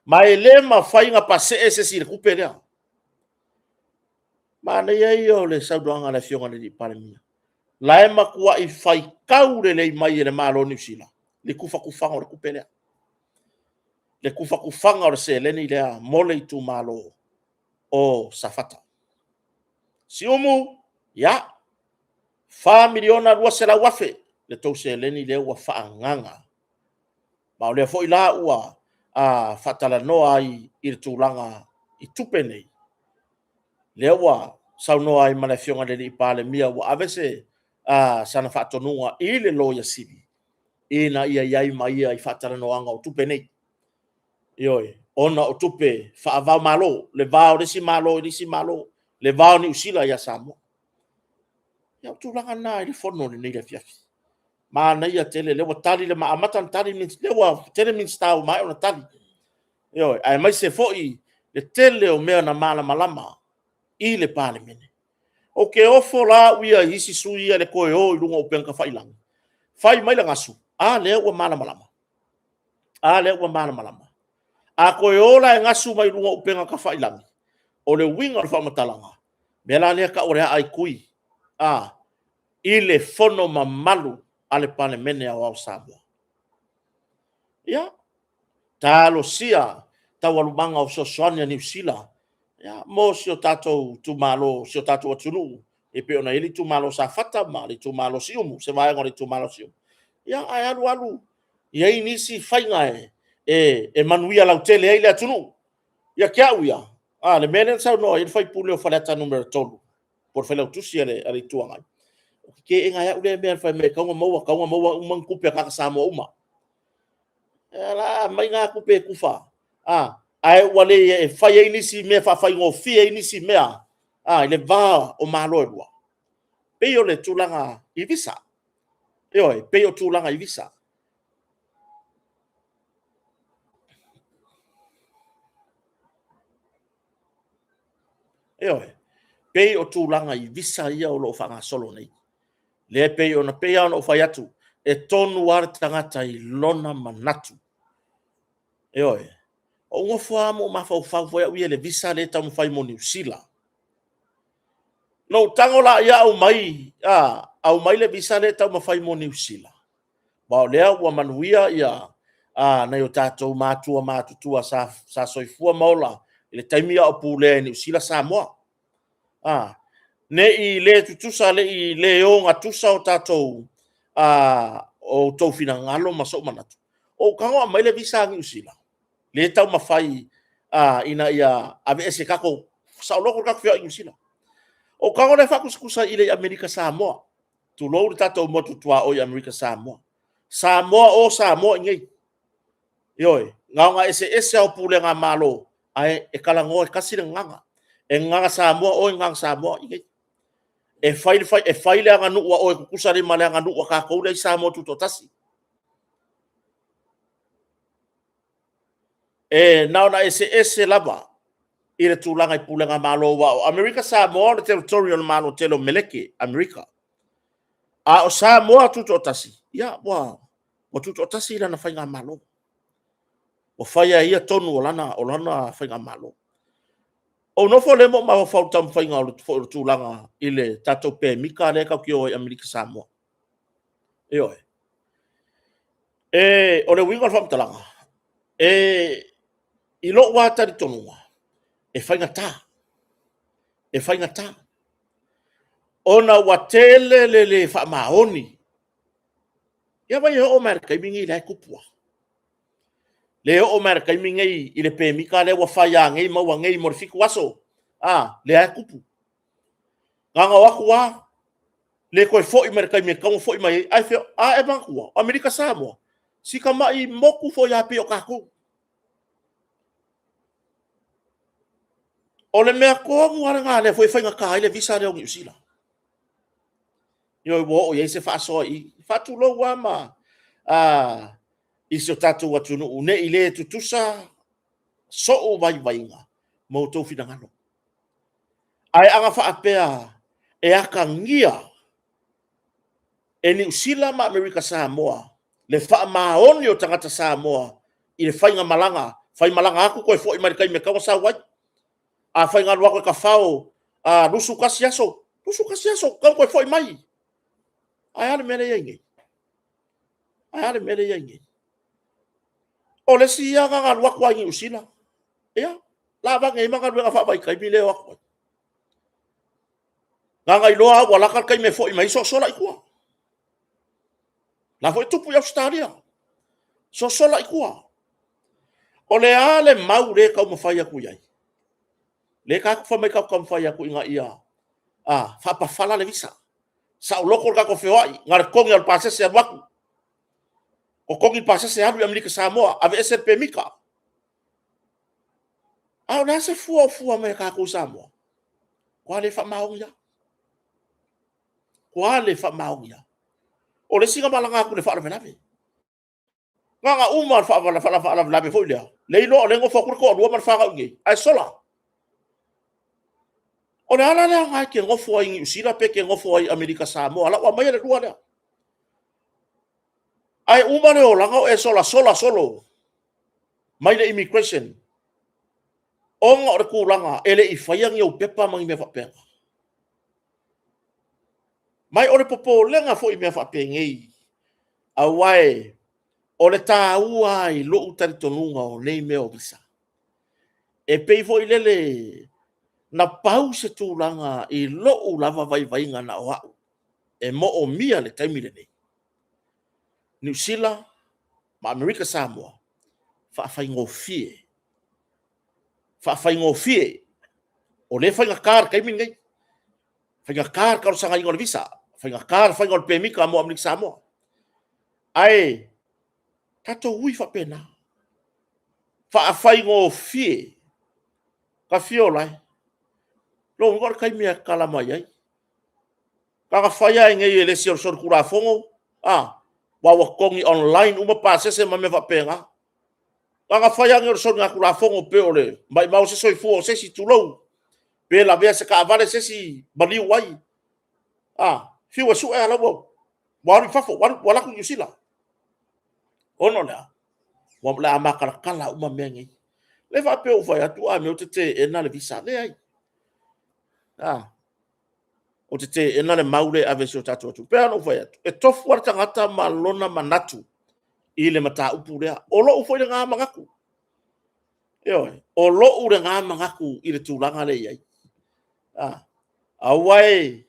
ma ele ma fai nga pase ese si kupe le ma na ia o le saudoanga le fionga le di palemia la e makua i fai kaure le mai le malo ni sila le kufa kufanga o le kupelea le kufa kufanga o le seleni le mole i tu malo o safata si umu ya fa miliona rua sela wafe le tau seleni le ua faa nganga ma o le fo ila ua fatala noa i le tūlanga i tupe nei le ua saunoa ai mana fionga le i pale mia ua avese sana fatonunga i le loya sivi ina ia iai mai ai fatala noanga o tupe nei ona o tupe faavao malo le vao risi malo le vao ni usila ia Samoa ia tulaga na i le fono le nei le fiafi ma na ia tele le tali le maamata tali min le wa tele min stau mai ona tali ai mai se foi le tele o mea na mala malama i le parlemene o ke ofo la uia hisi suia le koe o i lunga o penka failang fai mai la ngasu le ua mala malama le ua mala malama a koe o la ngasu mai lunga o penka ka failang o le winga o whamatalanga mela lea ka ore ai kui i le fono mamalu ale parlemene au Samoa ia talo sia tawalumanga o sosoania New Zealand ya mo si o tatou tu malo si o tatou atunu e pe ona ili tu malo sa fata ma li tu malo si umu se vai ngori tu malo si umu ya ai alu ia inisi fainga e manuia la tele ai le atunu ya kia uia le menen sa no il fai pule o falata numero tolu por fela tu si ale tu ngai ke enga ya ule me fa me ka mo umang kupe ka Samoa uma la mai nga kupe kufa ai wale e fai inisi me fa fai ngo fi inisi mea le va o malo lua pe yo le tulanga i visa pe yo tulanga i visa pe o tulanga i visa ia o lo fanga solo nei le pe yo na pe ya no fai atu e tonu ar tangata i lona manatu o ngo fa mo ma fa fo ya le visa le tam fai mo New Zealand no tango la ya au mai le visa le tam fai mo New Zealand ba le wa manuia ya na yo tatou matua sa soifua maola le taimia o pule New Zealand Samoa ne i le tutusa le i le o ngatusa o tatou o tau fina ngalo maso manatu o kango mai le visa New Zealand le tau mafai ina ia ave ese kako sa loko kako fia New Zealand o kango le fakuskusa i le Amerika Samoa tu lo tatou motu tua o Amerika Samoa o Samoa ngai nga ese o pule nga malo ai e kalango e kasile nganga e nganga Samoa o nganga Samoa ngai e fai le anga nuua o e kukusa le male anga nuua ka koule i Samoa tuto tasi. E naona ese lava i le tūlanga i pulenga malo wa o Amerika Samoa le territorial malo telo meleke Amerika. A o Samoa tuto tasi. Ya, wa tuto tasi ila na whainga malo. O whaia ia tonu o lana whainga malo. O no fo le mo ma fa tam whainga o tūlanga i le tatou pe mika le kau ki o Amerika Samoa. E oe. E o le winga whamtalanga. I lo wata di tonua. E whainga tā. Ona watele le whamaoni. Ia vai o Amerika i mingi le kupua. Le o Amerika i mingi i le pe mika le wa whaia ngei maua ngei morifiku aso. Le kupu. Nganga waku wa. Le koe fo i Amerika i me kaunga fo i mai. Ai feo, e bangkua. Amerika Samoa. Sika mai moku fo ya pe o kaku. O le mea koa nguare ngā le fo i whainga ka ile visa leo ngi usila. Yo wo o ye se fa so I fatu lo wa ma I se tatu watu no une ile tutusa so o vai vainga mo to fina ngano ai anga fa apea e aka ngia e ni usila ma Amerika Samoa le fa maoni o tangata Samoa I le whainga malanga fai malanga aku koe fo I marikai me kawa sa wai a whainga lua koe ka whao nusu kasi aso kau koe fo I mai ai ale mele yengi. O le siya nga lua kwa ingi usila. Ia, la ba ngai manga lua fa bai kai bile wa kwa. Nga ngai loa wala ka kai me fo I mai so la ikua. La fo tupu ya Australia. So la ikua. O le ale mau le kau mawhai aku iai. Le ka fa mai kau mawhai aku inga ia. Fa pa fala le visa. Sa loko ka ko feoi ngar kongi al pase se waku o kongi pase se alu Amerika Samoa ave SNP mika na se fu Amerika ko Samoa kwale fa maunga o le singa malanga ku le fa lave nga umar fa lave fo le ilo le ngo fo ko do mar fa ngi ai sola o le ala le nga ke ngofo ai usila pe ke ngofo ai Amerika Samoa ala wa mai le dua le ai uma le o langa e solo mai le immigration onga o ku langa ele I faiang yo pepa mangi me fa pe mai o le popo lenga fo I me fa pe ngi awai o le taua ai lo utari tonunga o nei me o visa e pe fo I lele na pau se tūlanga I lo lava vainga na o au. E mo o mia le taimi le nei. New Zealand, ma Amerika Samoa, whaafai ngō fie. O le whainga kār kai mingai. Whainga kār karo sanga ingo le visa. Whainga kār whainga le pēmika mo Amerika Samoa. Ai, tato hui whapena. Whaafai ngō fie. Ka fio lai. Lo ngor kai mea kala mai ai. Ka whaia ngai ele si or kura fongo. Wa kongi online uma pase se ma me va penga. Ka whaia ngai or nga kura fongo pe ole. Mai mau se soi fu se si tulo. Pe la vea se ka vale se si bali wai. Fiwa su e ala wo. Wa fafo wala ku yusila. Ono la. Wa la amakala kala uma mengi. Le va pe o vai atu me o te na le visa le ai. O te ena le maure ave so tatu atu. Pea no whai atu. E tofu ar tangata malona manatu I le mata upu rea. O lo ufoi le ngā mangaku. O lo u le ngā mangaku I le tūlanga le iai. Awai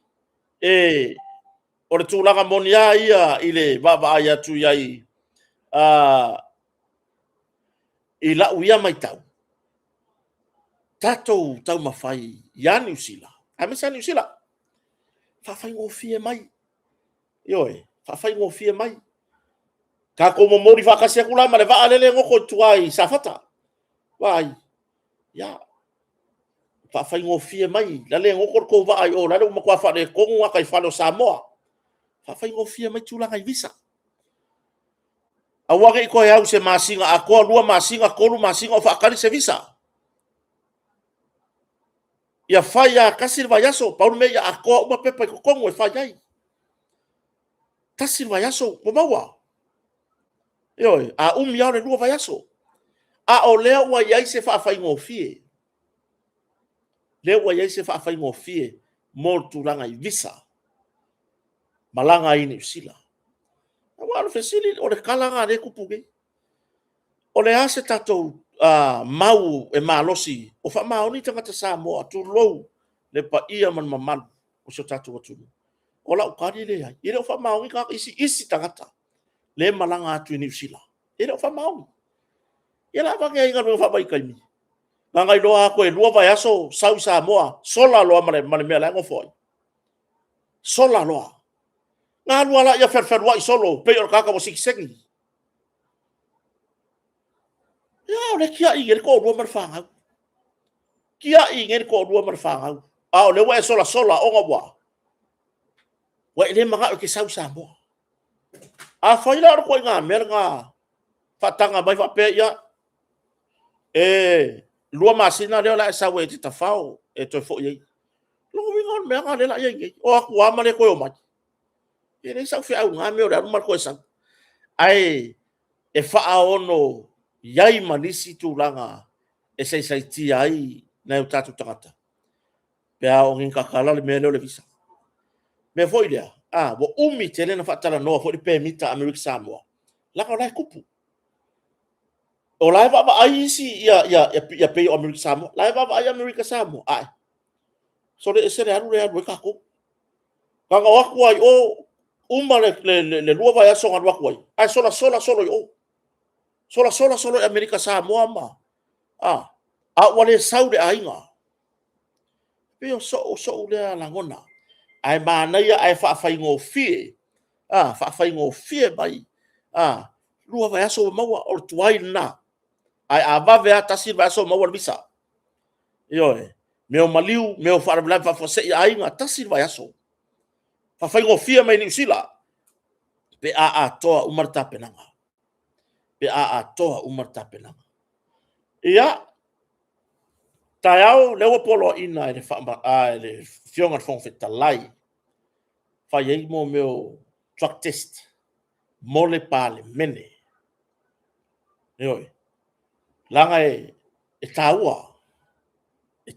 o le tūlanga monia ia I le baba ai atu iai. I la uia mai tau. Tatou tau mawhai ia New Zealand. Amesa New Zealand. Whawhai ngō fie mai. Whawhai ngō fie mai. Ka ko mo mori whakasi aku lai ma le waa lele ngoko tuai sa fata. Wai. Ya. fa fai ngofie mai la le ngokor ko va ai o la le makwa fa le kongu kai fa lo Samoa fa fai ngofie mai tula ngai visa awage ko ya se masinga a ko lua masinga ko lu masinga fa kali se visa ya fa ya kasir va yaso pa me ya ko uma pepa ko kongu fa yai kasir va yaso mo mawa yo a ya le lua va yaso a o le wa yai se fa fai ngofie le wa yai se fa fai ngofie mo tulanga i visa malanga ini sila wa fesili o le kalanga le kupuge o le ase tatou mau e malosi o fa maoni tangata Samoa tu lou le pa ia man mamalu o so tatou atu o la ukari le ai ile o fa maoni ka isi tangata le malanga atu ni sila ile o fa maoni ile va ngai ngalo fa bai kai mi ngai loa ko e lua vai aso sau Samoa sola loa male me la ngofoi sola loa nga lua la ya fer wa solo pe o kaka mo siksengi ya le kia i ngel ko lua mar fanga kia i ngel ko lua mar fanga a le wa sola o ngwa wa ile manga o ke sau Samoa a faila ko nga mer nga fatanga mai fa pe ya lua masina le la sa we ti tafao e to fo ye lo mi ngon me nga le la ye o aku ama le ko o mai ele sa fi au nga me o mar ko sa ai e fa ono yai manisi tu langa e sai ti ai na o tatu tangata pe a o ngin kakala le me le visa me foi dia bo umi tele na fatala no fo di permita America Samoa la ka la kupu o lai va ai si ya pe America Samoa lai va ai America Samoa ai so le se alu le ka ko ka wa ku ai o uma le lua vai aso nga wa ku ai sola yo sola America Samoa ma a wale saude ainga pe so le la ngona ai mana ia ai fa ngo fie fa ngo fie mai lua vai aso maua o tuai na ai avave ata silva aso maua bisa yo meu maliu meu fa bla fa se ai nga ta silva aso fa ngo fie mai ni sila pe toa umarta penanga pe toa umarta penanga ia tayao lewa polo ina ele fa ele fionga fon fetalai fa ye mo meu truck test mole pale mene yo langa e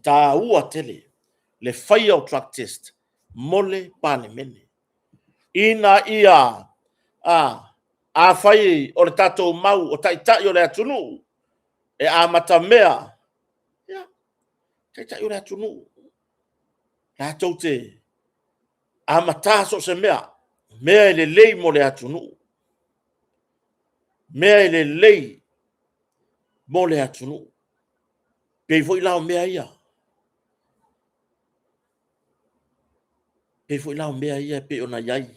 taua tele le fire truck test mole pale mene ina ia a fai o le tatou mau o taitai o le atunu e a matamea ya taitai o le atunu la tote a mataso se mea ele lei mo le atunu mea ele lei mo le atunu pe foi lao mea ia pe ona yai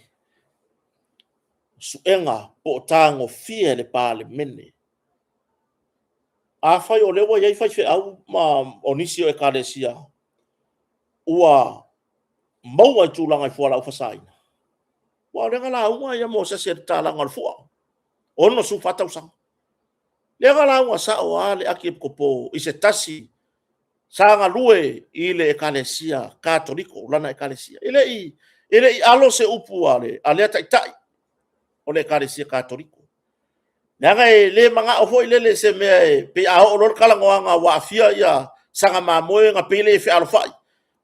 suenga po tango fie le pale mene a fai o lewa yai fai fe au ma onisio e kalesia ua maua tulanga i fuala ufasaina wa renga la unga ya mo se talanga al fua ono su fata usang renga la unga sa o ale aki kopo i se tasi sanga lue ile e kalesia katoliko lana e kalesia ile i alo se upu ale tai o le kalesia katoliko nanga le manga o foi le se me pe a o lor kala ngoanga wa fia ya sanga mamoe nga pele fe alfa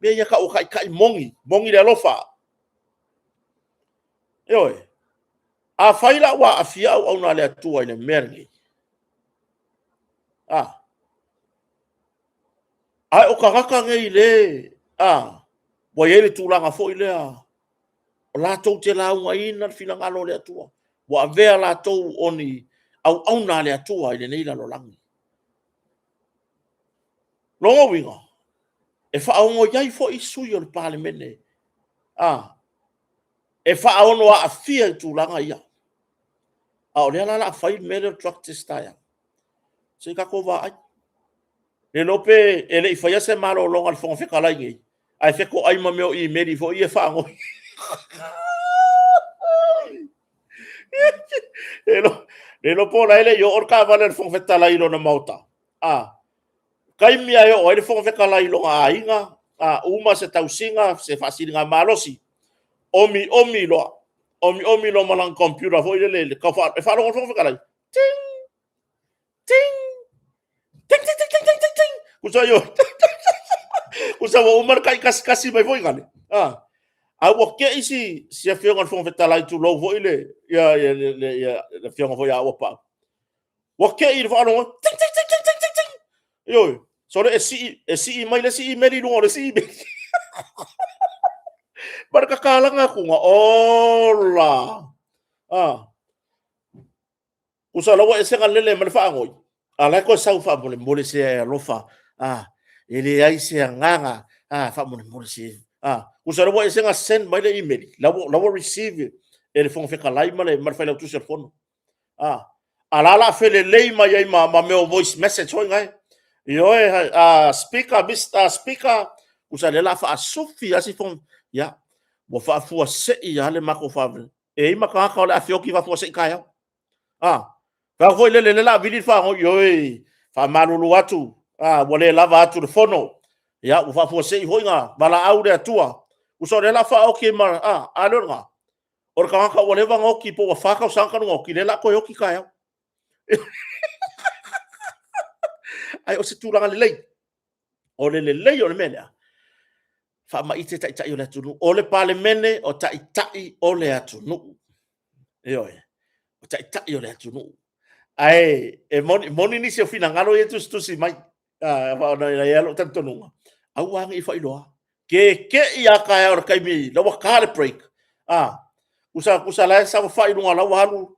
be ya ka o kai mongi le alofa yo a faila wa afia o na le tua ina mergi ai o kaka ngai le wa yele tulanga foi le o la tou te la unga ina filanga lo le tua wa vea la tou oni au na le atua ile nei la lolangi longo winga e fa ongo yai fo isu yo le parlemene e fa ono a fia tu langa ia o le la fai mere truck test ya se ka ko va le lope ele ifaya se malo longa fon fe kala ngi ai fe ko ai ma meo I meri fo I fa ngo le lo po la ele yo orka vale fon fe tala ilo na mauta kai mia yo ele fon fe kala ilo ainga uma se tausinga se fasilinga malosi omi lo malang computer fo ile ka fa lo fon fe kala ting ting ting ting ting ting ting ting kusa yo kusa wo umar kai kasi mai foi ngale wa ke isi se fiona fon fe tala tu lo vo ile ya le fiona vo ya wa pa wa ke il va lo ting ting ting ting ting ting yo so le si mai le si meri lo le si barka kala nga ku nga ola kusa lo wa senga lele mal fa ngoi ala ko sa fa mole se lofa ele ai se nganga fa mole se kusa lo wa senga send mai le email la receive ele fon fe kala mai mal fa le tu se phone ala fe le lei mai ma me voice message ho ngai yo speaker Mr. speaker kusa le la fa sofi asi fon ya bo fa fu se ya le mako fa e ma ka le afioki va fu se kaya ka foi le la vidi fa yo fa malulu watu wole lava atu le fono ya u fa fu se hoinga bala au de tua u so le la fa oki ma alonga or ka wole va ngoki po fa ka sanka ngoki le la ko yoki kaya ai o se tu la le o le o le mena fa ma ite ta yo le tunu o le pale mene o ta o le atunu yo o ta yo le atunu ai moni ni se fina ngalo ye tu si mai va na ya lo tanto nunga au ang I fa ilo ke ia ka or kai mi lo ka le break kusa la sa fa ilo ngala walu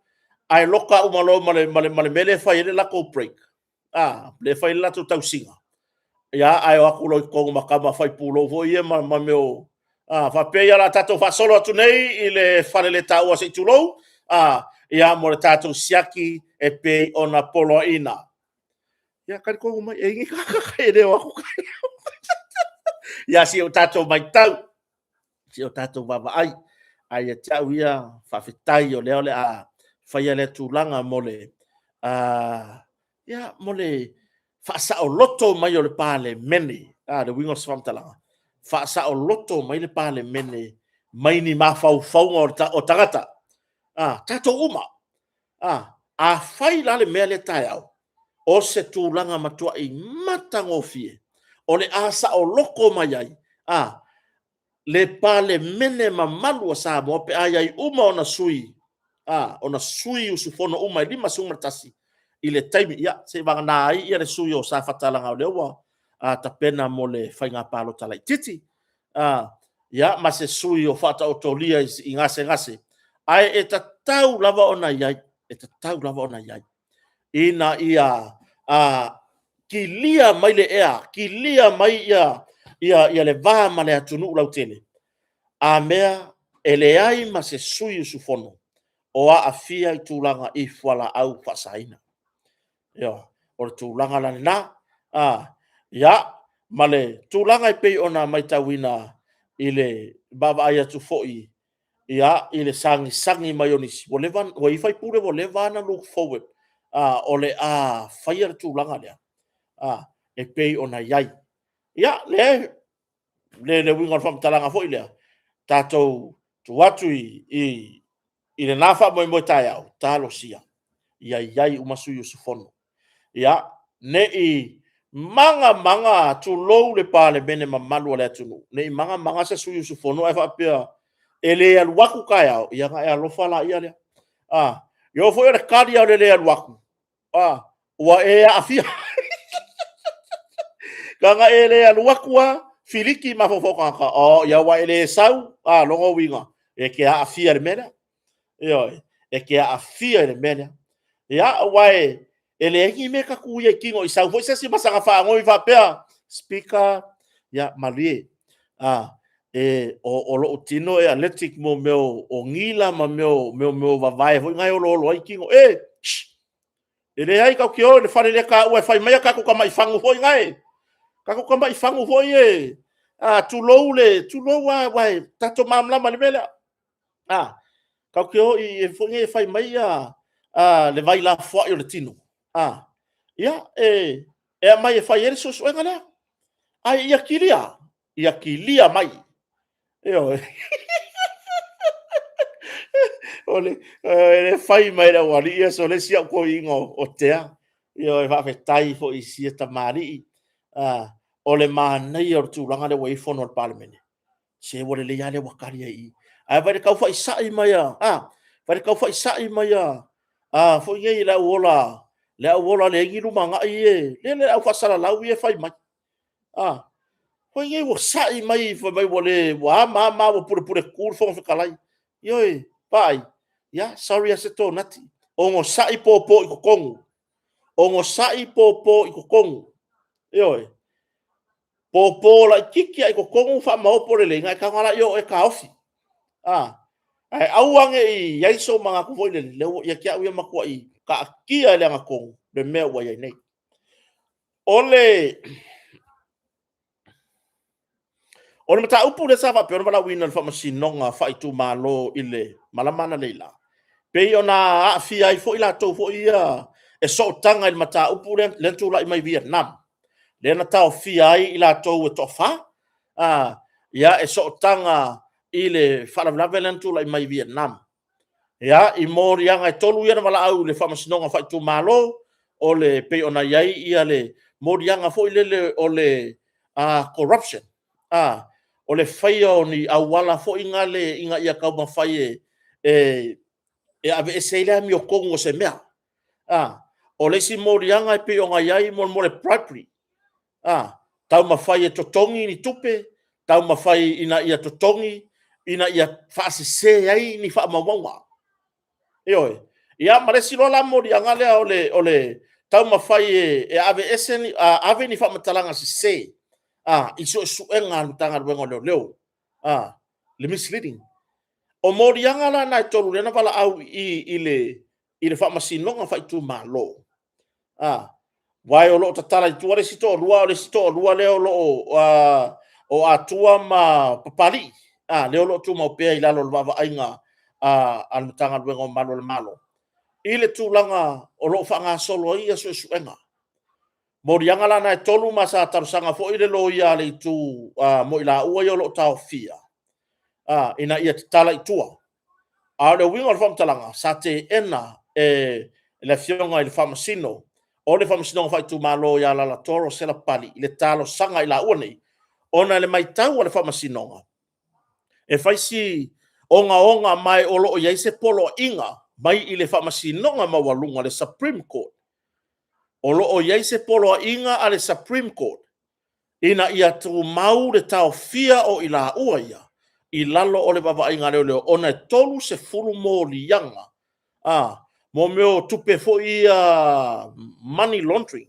ai loka umalo male mele fa ile la ko break le fa ila tu tausinga ya ai aku lo ko makama fa pulo vo ye ma meo fa pe ya la tato fa solo tu nei ile fa le ta o se tu lo ya mo tato siaki e pe ona polo ina ya kan ko mai e ngi ka e de wa ya si o tato mai tau si o tato va ai ai tau ia fa fitai o le fa ia le tulanga mole ya mole fa sa o loto mai o le pale mene the wingo swam talanga fa sa o loto mai le pale mene mai ni ma fa o tagata tato uma fai la le mele tai au o se tūlanga matua I matango fie o le asa o loko mai ai le pale mene mamalu a sa mo pe ai uma ona sui usufono uma lima sunga tasi I le taimi ya se vanga na ai ia le sui o sa fatalanga o le wa ta pena mo le fainga palo talai titi ya ma se sui o fata o tolia I ngase ai e tau lava ona iai ina ia kilia mai le kilia mai ia le va ma le atunu lau tele mea ele ai ma se sui usufono o afia I tūlanga I fuala au fasaina yo o tūlanga lana ya male tūlanga I pei ona mai tawina ile baba ai atu foi ya ile sangi mayonis volevan o ifai pure volevana look forward ole fire tūlanga lea e pei ona yai ya le wingon fam talanga foi lea tatou tuatu I le nafa mo tai au talo sia yai umasu yusufono ya ne manga tu low le pale bene mamalu le tunu ne manga se su yusufono e fa pia ele al waku kaya ya ga lo fala ia le yo foi le kadi au le al waku wa afia kanga ele al waku filiki mafofo ka ya wa ele sau longo winga e ke afia le mena yo e ke afia le mena ya wae ele ngi me ka ku ye kingo isa foi se masanga fa ngoi va pea speaker ya malie o lo tino e athletic mo o ngila ma me va vai foi ngai o lo kingo Ele ai ka kio le fare le ka ua fai mai ka ko mai fangu foi ngai. Ka ko mai fangu foi e. Tu lo wa tato mamla mali mele. Ka kio I foi fai mai le vai la fo yo le tino. Ia mai fai ele so ngala. Ai ia kilia mai. Io ole ele fai mai la wali ia so le sia ko ingo o tea io va fe tai fo I sia tamari ole manai o tu langa le wai fono al parliament se wole le yale wakari ai vai ka fa sai mai vai ka fa sai mai fo ye la wola le ngi manga le au fa sala lau ye fai mai fo ye wo sai mai fo mai wole wa ma wo pure kur fo kalai yo pai ya sorry aseto nati ongo sai popo I kokongu ongo sai popo I kokongu yo popo la kiki ai kokongu fa mau por le ngai ka ngala yo e ka ofi ai auange I yaiso manga ko foi le ya kia uia makua I ka kia le ngakong le mea wa ya nei ole mata upu le safa pe ona wina le fa masinonga fa itu malo ile malamana leila pe ona fi ai fo ila to fo ia e so tanga I mata upu le tu la mai Vietnam le na tau fi ai ila to to fa ya e so tanga ile fa la velen tu la mai Vietnam ya I mor yang ai tolu ia mala au le fa masinonga fa itu malo ole pe ona yai ia le mor yang fo ile ole corruption ole faio ni awala fo inga ia ka ma fai ave esela mi o kongo se mea ole si morianga pe o ngai mo bribery tau ma fai totongi ni tupe tau ma fai ina ia totongi ina ia fasi se ai ni fa mawawa ia mare si lola morianga le ole tau ma fai ave eseni ave ni fa matalanga se iso suenga lutanga wengo leo le misleading o morianga la na tolu le na vala au ile fa masinonga fa itu malo wai o lo tatala itu le sito lua le o atua ma papali le lo tu ma pe ila lo va ainga al lutanga wengo malo ile tulanga o lo fa nga solo ia suenga morianga la na tolu masa tarusanga fo ile lo ia le tu mo ila ua yo lo tau fia ina ia tala itua le winga fam talanga sa te ena le fionga il famasino o le famasino fa tu malo ya la toro se la pali le talo sanga ila ua nei ona le mai tau le famasino e faisi onga mai o lo ia se polo inga mai ile famasino ma walunga le Supreme Court o lo ia se polo inga ale Supreme Court ina ia tu mau le tau fia o ila ua ia I lalo o le baba inga leo ona tolu se fulu mo lianga mo meo tupe fo ia money laundering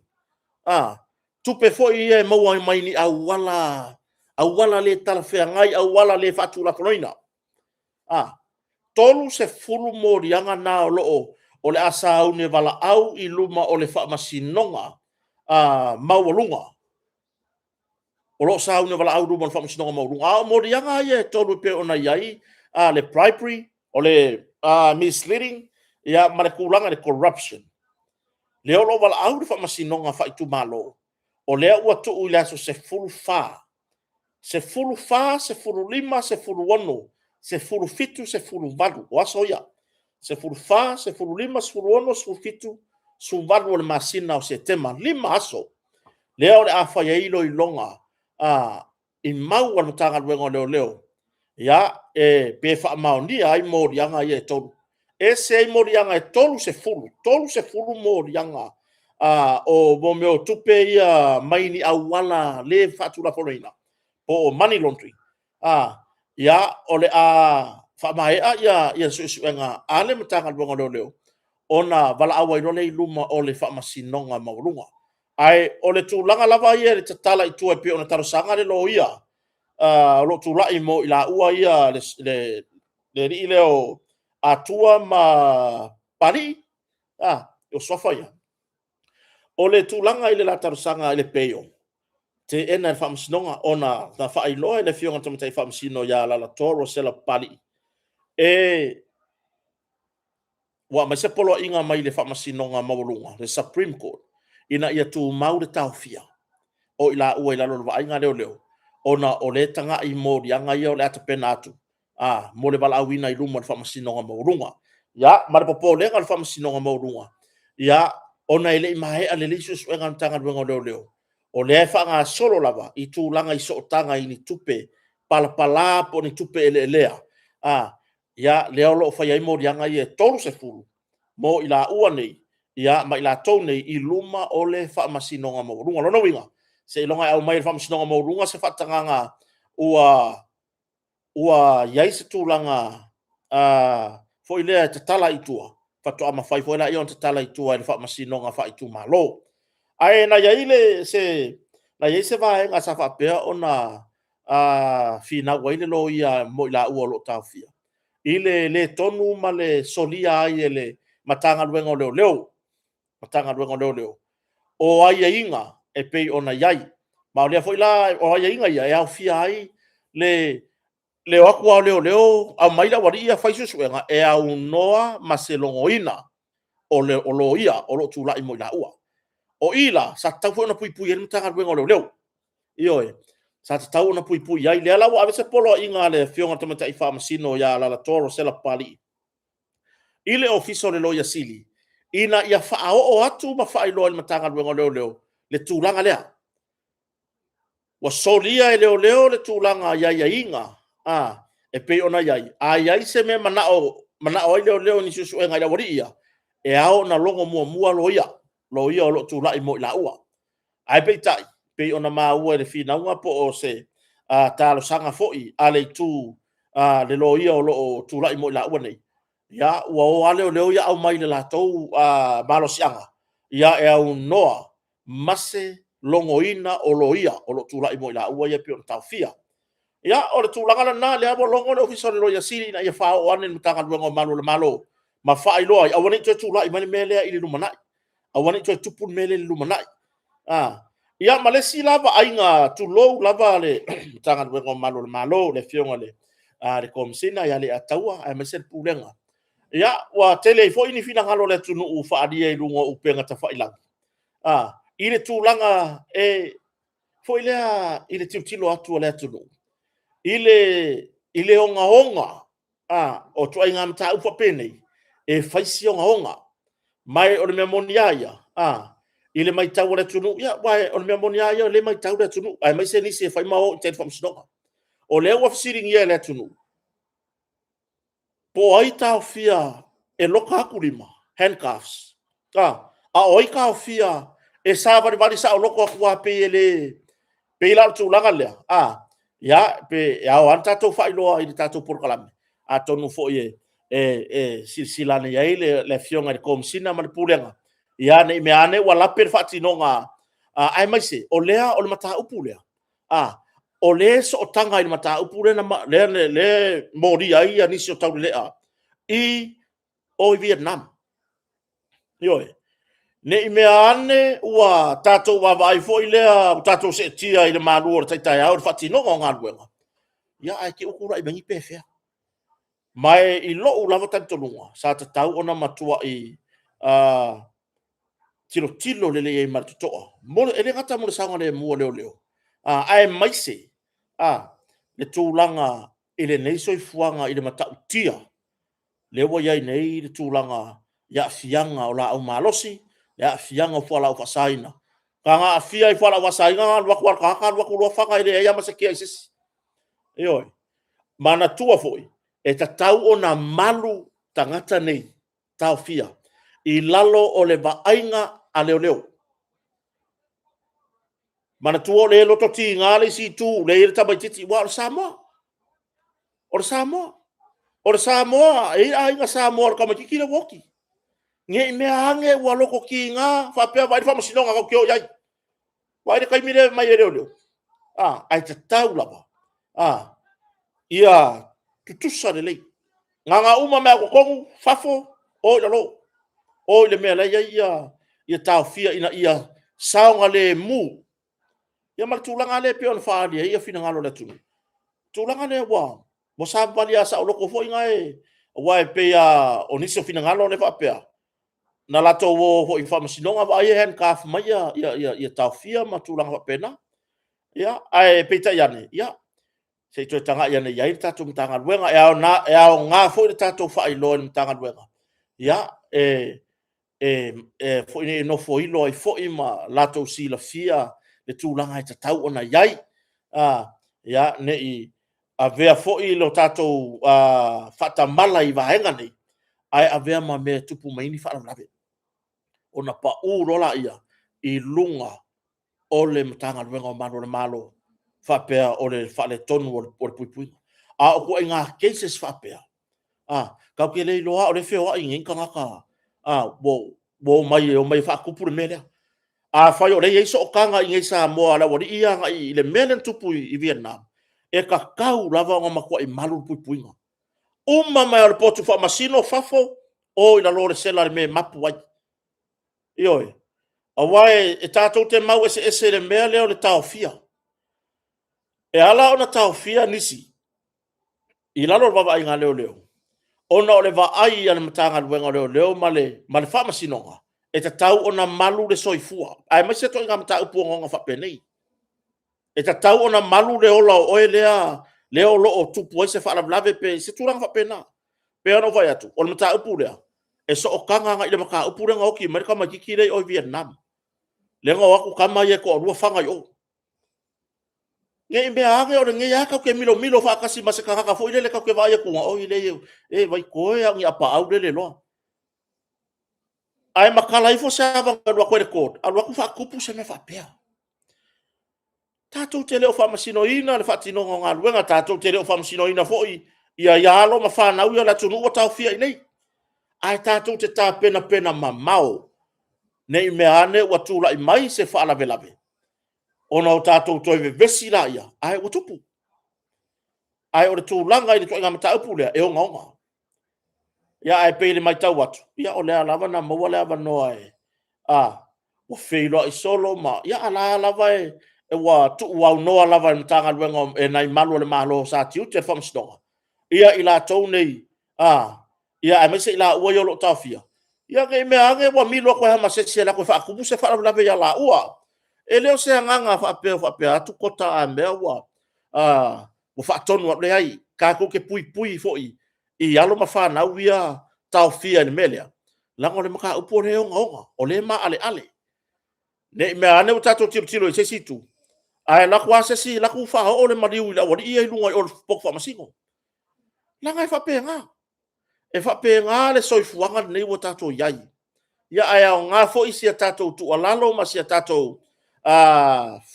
tupe fo ia maua mai ni awala le tala fea ngai awala le fatu la poloina tolu se fulu mo lianga na o le asa au ne vala au I luma o le fa masinonga mawalunga o lo sa una vala au luma o le fa masinonga mawalunga mo lianga ia tolu pe ona iai le bribery o le misleading ia marakulanga le corruption le o lo vala au le fa masinonga fa itu malo o le ua tu ila so se fulu lima se fulu wano se fulu fitu se fulu valu o aso ia se fulu se fulu lima se fulu wano se fulu fitu su valu o le masina o se tema lima aso le o le afa ia ilo ilonga I mau al matanga luengo leo ya pe fa maoni ai morianga ia tolu se morianga tolu se fulu morianga o mo meo tupe ia maini awala le fatu la poloina o money laundering ya ole fa mai ia suenga ale matanga luengo leo ona vala awa ile luma ole fa masinonga maulunga ai ole tulanga lava ia le tatala itu e pe ona tarusanga le lo ia lo tula mo ila ua ia le leo atua ma pari o sofa ia o le tūlanga i le la tarusanga i le peo. Te ena e whaamasinonga ona na whaailoa e le fionga tamatai whaamasino ia la toro se la pali. Wa mai se polo inga mai le whaamasinonga maurunga, le Supreme Court, ina ia tū mau le tauwhia. O ila ua ila lolo wainga leo leo. Ona o le tanga i mōri anga ia o le ata pena atu. Mo le wala awina i luma le whaamasinonga maurunga. Ya, ma le popo lenga le whaamasinonga maurunga. Ya, ona ele i mahe a le lisu suenga ntanga luenga leo leo. O le whanga solo lava i tūlanga i sootanga i ni tupe palapala po ni tupe ele elea. Ya, leo lo whai ai mōri anga i e tolu se furu. Mo ila ua nei. Ya, ma ila tau nei i luma o le whaamasinonga maurunga. Lono winga. Se ilonga au mai le whaamasinonga maurunga se whatanganga ua iai se tūlanga fo ilea te tala i tua. Whatu ama whai fo ilea ion te tala i tua i le whaamasinonga wha i tu malo. Ai na iai se vaenga sa whapea o na whina waile lo ia mo ila ua lo tauwhia. I le tonu ma le solia ai e le matanga luenga o leo leo. Matanga luenga o leo leo. O ai e inga e pei ona iai. Ma o lea fo ila o ai e inga ia e au fia ai le aku au leo leo au maila wari ia whaisu suenga e au noa ma se longoina o lo ia o lo tūlai mo ila ua. O ila sa tau fo na pui pui e matanga luenga o leo leo. Ioe. Sa te tau na pui pui ai le ala wa ave se polo inga le fionga tamatai whaamasino ia la toro se la pali. Ile ofiso le loia sili. Ina ia whaao o atu ma whaailoa le matanga luenga leo leo. Le tūlanga lea. Wa solia e leo leo le tūlanga ia inga. E pei ona iai. Iai se me manao ai leo leo ni susu e ngai la wari ia. E ao na longo mua loia. Loia o lo tūlai mo ila ua. Ai pei tai. Pei ona maua le whinaunga po o se talo sanga foi a le tū le loia o lo tūlai mo ila ua nei. Ia, ua o aleo leo ia au mai le latou malo sianga. Ia e au noa mase longoina o loia o lo tūlai mo ila ua ia pio na tau fia. Ia, o le tūlanga na le abo longo le ofiso le loia siri na ia whao ane le mtanga luenga o malo le malo. Ma whaai loa, awane i toi tūlai mani melea i le lumanai. Awane i toi tupun mele le lumanai. Ia, ma le si lava ainga tu lou lava le mtanga luenga o malo le fionga le komisina ia le ataua ai mesel pulenga. Ia, wa tele fo ini fina ngalo le tunu u whaadia i lungo upenga ta whailang. I le tūlanga fo ilea i le tiutilo atu o le tunu. I le onga o tua inga mta upa penei e whaisi onga mai o le mea moni aia i le mai tau le tunu ia wai o le mea moni aia le mai tau le tunu ai mai se nisi e whai mao i te whamsinonga o le ua fisiring ia le tunu po ai tau fia e loka hakurima handcuffs a oi kau fia e sa vari sa o loko akua pe pe ila tūlanga lea ya pe ya o anta to fa ilo i tato por kalame a tonu fo ye silsilane ya ile le fionga de komsina ma pulenga ya ne me ane wala per fatinonga ai mai se o lea o le mata upulea o le so tanga i mata upule na le mori ai ani so tau lea i o Vietnam yoe ne me ane wa tato wa vai foi lea tato se tia i le malu tai tai au fatinonga nga luenga ya ai ke ukura i bangi pefea mai i lo u lava tanto lunga sa ta tau ona matua i tilo le e martoa mo ele ngata mo sanga le mo leo ai mai se le tūlanga i le nei soi fuanga i le mata tia le wa ia nei le tūlanga ya fianga o la au malosi ya fianga fo la fa saina kanga fia i fo la saina wa kwa ka wa fanga i le ia masaki sis oi mana tua foi e ta tau ona malu tangata nei tau fia i lalo o le vainga a leo mana tua le loto ti ngale si tu le ir tabai titi wa or Samoa e ainga Samoa ka makiki le woki nge me ange wa loko ki nga fa pe vai fa masinonga ko kyo yai vai de kai mire mai leo ai ta tau lava ia tutusa le lei nga uma me ko kongu fafo o le me la ia ia taofia ina ia saonga le mu ia maltulanga le pe on faalia ia fina ngalo le tunu tulanga le wa sa valia sa loko fo inga wa pe ya oniso fina ngalo le fa pe na lato wo fo infa masinonga va ia hen kaf mai ia taofia ma tulanga pena ia ai pe ta yane ia se to tanga yane ia ta tu tanga luenga e nga fo ta to fa i lo tanga luenga ia fo ni no fo i lo fo i ma lato si la fia le tulanga i tau ona iai ia ne i a vea fo i lo tato fata mala i vahenga nei ai a vea ma me tupu mai ni fata lawe ona pa u rola ia i lunga o le mtanga luenga o mano le malo fapea o le fale tonu o le puipui a o ko inga cases fapea kau ke le loa o le feo a inga inga ngaka wo mai fa kupure mele fai o le iso o kanga inga isa mo ala wadi ia nga i le mele tupu i Vietnam e ka kau lava nga makua i malu puipui nga uma mai o le potu fa masino fafo o ina lore sela le me mapu wai ioi awai e tātou te mau ese le mea leo le taofia e ala ona taofia nisi i lalo le vava inga leo ona o le vaai ana matanga luenga leo ma le fa masinonga e ta tau ona malu le soifua ai mai se to inga mata upu ngonga fa penei e ta tau ona malu le ola o e leo lo o tupu se fa lave pe se turanga fa pena pe ona vai atu o mata upu lea e so o kanga nga ile maka upu nga oki Amerika ma kiki le o Vietnam le nga waku kama ye ko rua fanga yo nge me age o nge ya ka ke milo fa kasi masaka ka fo ile le ka ke vai ku o ile e vai ko ya ngi apa au le lo ai makala ifo sa va ko ko record alwa ku fa kupu se me fa pea tatou te leo whamasinoina le whatinonga ngā luenga tatou te leo whamasinoina foi ia ialo ma whanau ia la tunu o tau fia i nei ai tatou te tā pena mamao nei mea ane ua tūla i mai se whaalawe ona o tatou toi vesi la ia ai ua tupu ai o le tūlanga i le toinga mata upu lea e o ngaonga ia ai peile mai tau atu ia o lea lava na maua lea vanoa ua whilo i solo ma ia ala lava e wa tu wa no lava mtanga luenga e nai malu le malo sa tiu te famstonga ia ila tou nei ia ai mese ila ua yo lo tafia ia ke me age wa milo ko ha masese la ko fa ku se fa la ya la ua e leo se nganga fa pe atu kota a me wa mo fa tonu wa le ai ka ko ke pui foi i alo ma fa na uia tafia ni melia la ngole maka upo le onga o le ma ale ne me ane utato tiro se situ ai la kwase si la ku fa o le mariu la wori ia lunga o pok fa masingo la ngai fa penga le soifuanga nei wo tato yai ia ai nga fo isi tato tu alalo ma si tato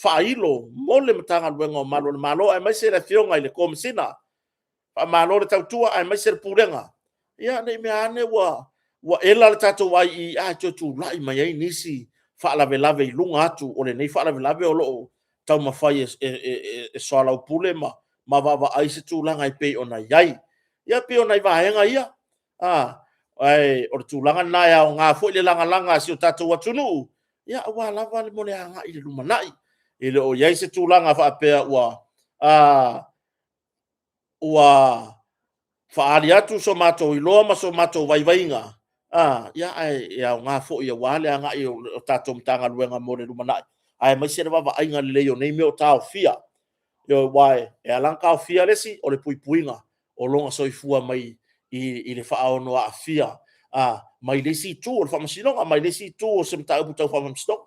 failo mo le matanga luenga malo ai mai se le fionga i le komsina fa malo le tautua ai mai se le purenga ia nei me ane wa ela le tato wai i tu lai mai ai nisi fa lave lunga atu o le nei fa lave o lo tau mawhai e soala upule ma wawa aise tūlanga i pei ona iai. Ia pei ona i wahenga ia. Ai, o tūlanga nai au ngā fo i le langa si o tātou atunu. Ia, ua lava le mole anga i le lumanai. I le o iai se tūlanga wha apea ua whaari atu so mātou i loa ma so mātou waiwainga. Ia, ai, au ngā fo i a wale anga i o tātou mtanga luenga mo le lumanai. Ai mai se va ainga le yo nei me o tau fia yo wai e alanka fia lesi o le puipuinga o longa soifua mai i le faa no a fia mai lesi tu o fa masino mai lesi tu o sem tau puta fa masino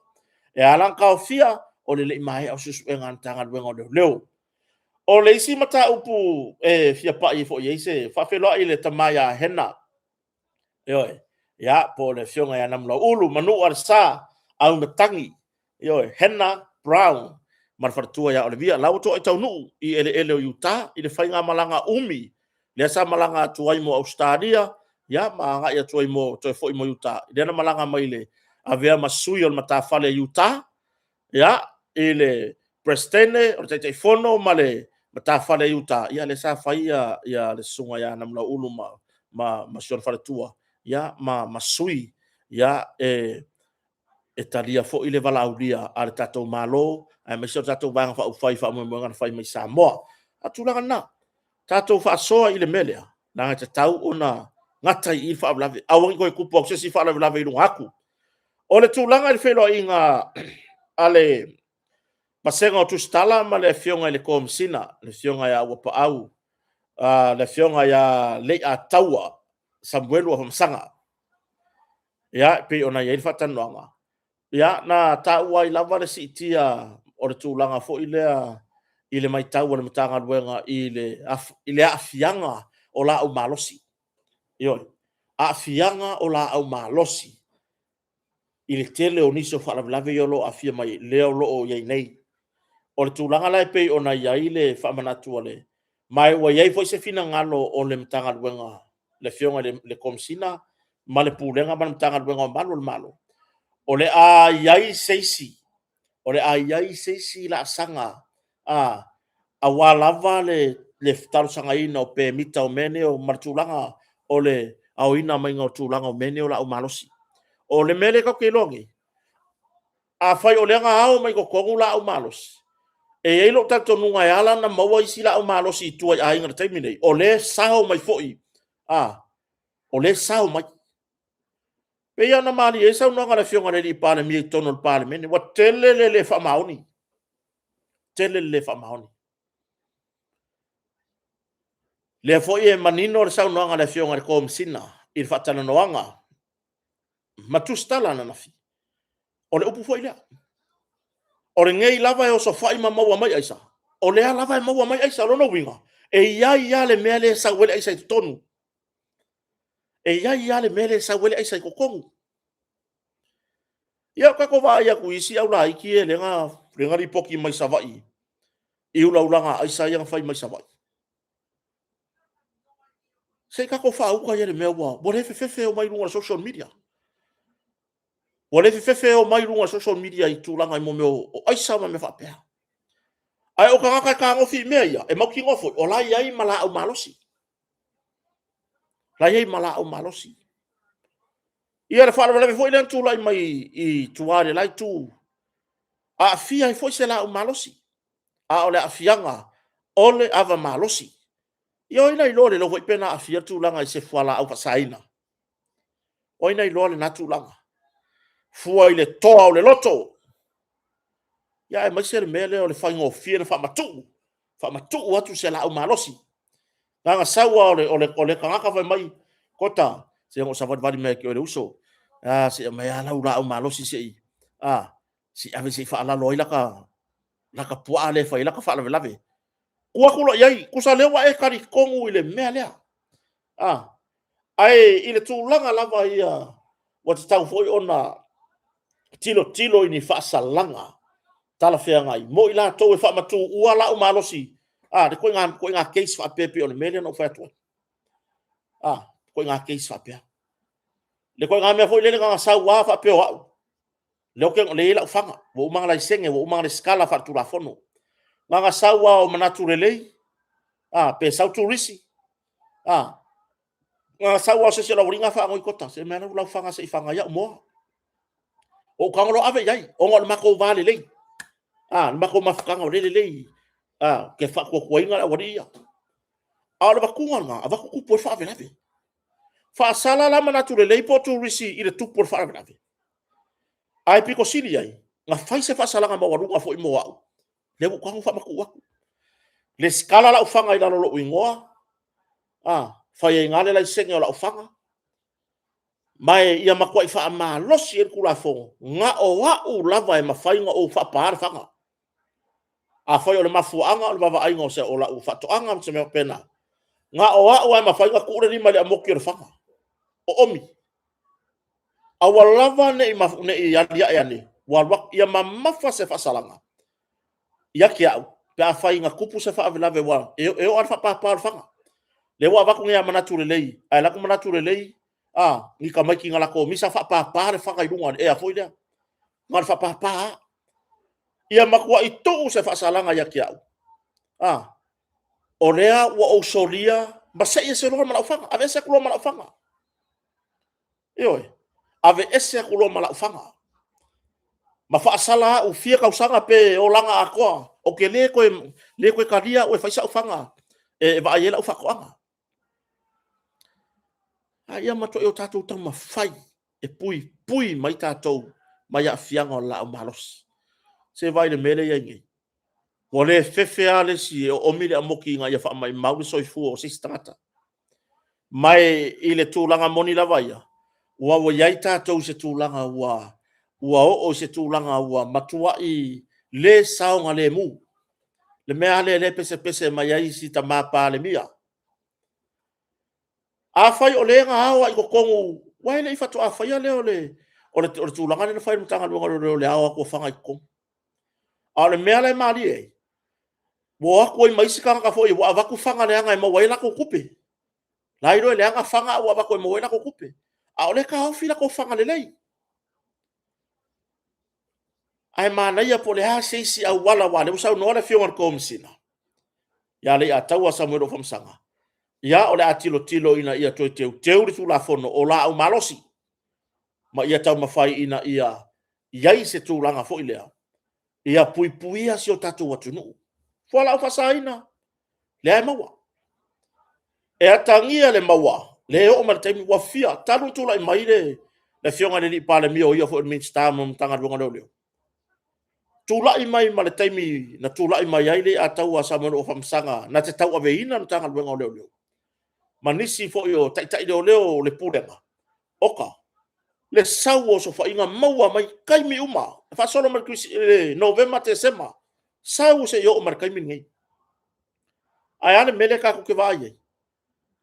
e alanka fia o le mai o susu enga tanga luenga o leo o lesi mata upu fia pa i fo yese fa felo i le tamaya hena yo ya po le fionga ya namlo ulu manu ar sa au matangi yo Henna Brown marfartua ya Olivia lauto i taunu i ele o Utah i le whainga malanga umi le sa malanga tuai mo Australia ya maanga ia tuai mo toi foi mo Utah i le malanga mai le avea masui o matafale Utah ya ile Prestene o te fono male matafale Utah ia le sa faia ya le sunga ya namla ulu ma sor fartua ya masui ya e talia fo ile vala aulia ale tatou malo ai mai so tatou vanga fa ufai fa mo ngana fai mai Samoa atulanga na tatou fa soa ile melea na te tau ona ngata I fa lave awangi ko kupo se si fa lave I lunga aku ole tulanga le felo inga ale masenga o tustala ma le fionga le komsina le fionga ya wapa au le fionga ya le a taua Samuel wa msanga ya pe ona ye fatan noanga ya na taua I lava le sitia o le tulanga fo ile mai taua le matanga luenga ile afianga o la au malosi yo afianga o la au malosi ile tele o niso fa lave yo lo afia mai leo lo o ye nei o le tulanga lai pe ona ia ile fa manatu ole mai wa ye foi se fina ngalo o le matanga luenga le fionga le komsina ma le pulenga ma le matanga luenga malo le malo o le a yai seisi o le a yai seisi la sanga a walava le talo sanga ina o pe mita o mene o martulanga o le au ina mai ngau tulanga o mene o la o malosi o le mele ka kelongi a fai o le nga au mai ko kongu la o malosi e elo tato nunga ala na maua isi la o malosi tua a inga taimine o le sao mai foi o le sao mai pe ia na mali e sao nonga le fionga le pale mi tono le pale mene wa tele le fa maoni tele le fa maoni le foi e manino le sao nonga le fionga le komsina il fatana noanga matustala na nafi o le upu foi le o le ngei lava e o so fai maua mai aisa o le lava e maua mai aisa lono winga e ia le mele sa wele aisa tonu e ia le mele sa wele aisa kokongu ia ka ko va ia ku isi au la iki e le nga ripoki mai savai I ula ulanga aisa yang fai mai savai se ka ko fa u ka ia le mewa bo le fefe o mai lunga social media o le fefe o mai lunga social media I tulanga I mo me o aisa ma me fa pe ai o ka ka ngo fi me ia e mau ki ngofo o la ia I mala au malosi la ia mala au malosi ia le fala le foi le tula mai I tuare lai tu a fia I foi se la au malosi a ole a fianga ole ava malosi io ina I lore lo foi pena a fia tulanga I se fuala au fasaina o ina I lore na tulanga fua I le toa o le loto ia e mai se mele o le faingo fia na fa matu atu se la au malosi nga sawa ole kanga vai mai kota se ngo savat vali me ke o le uso se mai ala ula au malosi se si ave se fa ala loila ka pua le fa ila ka fa lave ua kulo yai kusa lewa e kari kongu I le mea lea ai I le tulanga lava ia wa te tau foi ona tilo ini fa salanga tala fea ngai mo ila to e fa matu ua la au malosi de ko nga case fa pepe on mele no fa to ko nga case fa pe le ko nga me foi le nga sa wa fa pe wa le ko le la fanga wo manga la senge wo manga skala fa tu la fono nga sa wa o manatu le pe sa tu risi nga sa wa se la ringa fa ngoi kota se me na la fanga se fanga ya mo o ka ngolo ave yai o ngol mako vale le mako mafanga le ke fa ko inga la waria ala ba kunga ava ku por fa vela fa sala la manatu le po tu risi I le tu por fa vela ai piko sili ai nga fai se fa sala nga mawarunga fo I mo au le ko nga fa maku waku le skala la ufanga I la lo ingoa fa ye ngale la senga la ufanga mai ia makwa I fa ma losi e kula fo nga o wa u lava e mafai nga o fa par fanga fa yo le mafuanga o le bava ainga o se o la u fa to anga se me pena nga o wa u e mafai nga ku le mali amoki o fanga o omi awalava ne ia ia ne walwa ia mamafa se fa salanga ia ki au pe a fai nga kupu se fa avelave wa e o alfa pa fanga le wa va ku ngia manatu le lei ai la ku manatu le lei ni ka mai ki ngala ko misa fa pa fanga I lunga e a foi le ngal fa pa ia makua I to se fa salanga ia ki au o lea wa o solia ba se ia se lo mala fanga ave se ku lo mala fanga io ave ese ku lo mala fanga ma fa sala u fia ka usanga pe o langa akoa o ke le koe karia o e faisa ufanga e va yela u fakoanga ia mato e o tatou tau mafai e pui mai tatou mai a fianga o la o malos se vai le mele ia ngi o le fefe ale si o mile a moki nga ia fa mai mauri soifu o sistata mai i le tūlanga moni la vaia ua o iai tatou se tūlanga ua o se tūlanga ua matua i le saonga le mu le mea le pese mai ai si ta mapa le mia a fai o le nga hawa i kokongu wai le i fatu a fai le o le tūlanga le fai mutanga le hawa ko fanga i kokongu a le mea le maali e wo ako i maisi kanga fo i wa avaku fanga le anga i mawai lako kupe lairo le anga fanga wa avaku i mawai lako kupe a o le ka hau fila ko fanga le lei ai mana ia po le ha seisi au wala le usau no le fionga ko msina ya le atawa Samuel of Msanga ya o le atilo ina ia to teu le tula fono o la au malosi ma ia tau mafai ina ia iai se tūlanga fo i lea ia puipuia si o tatu watunu fola ufa saina le ai maua e atangia le maua le o ma taimi wa fia talu tula i mai le fionga le li pale mio ia fo min sta mo tanga lunga leo tula i mai ma le taimi na tula i mai ai le atau a Samuel of Msanga na te tau aveina no tanga lunga leo manisi fo yo tai leo le pulenga oka le sau o so fa inga maua mai kai mi uma fa solo mar November December sau se yo mar kai mi ngai ai ane mele ka ku ke vai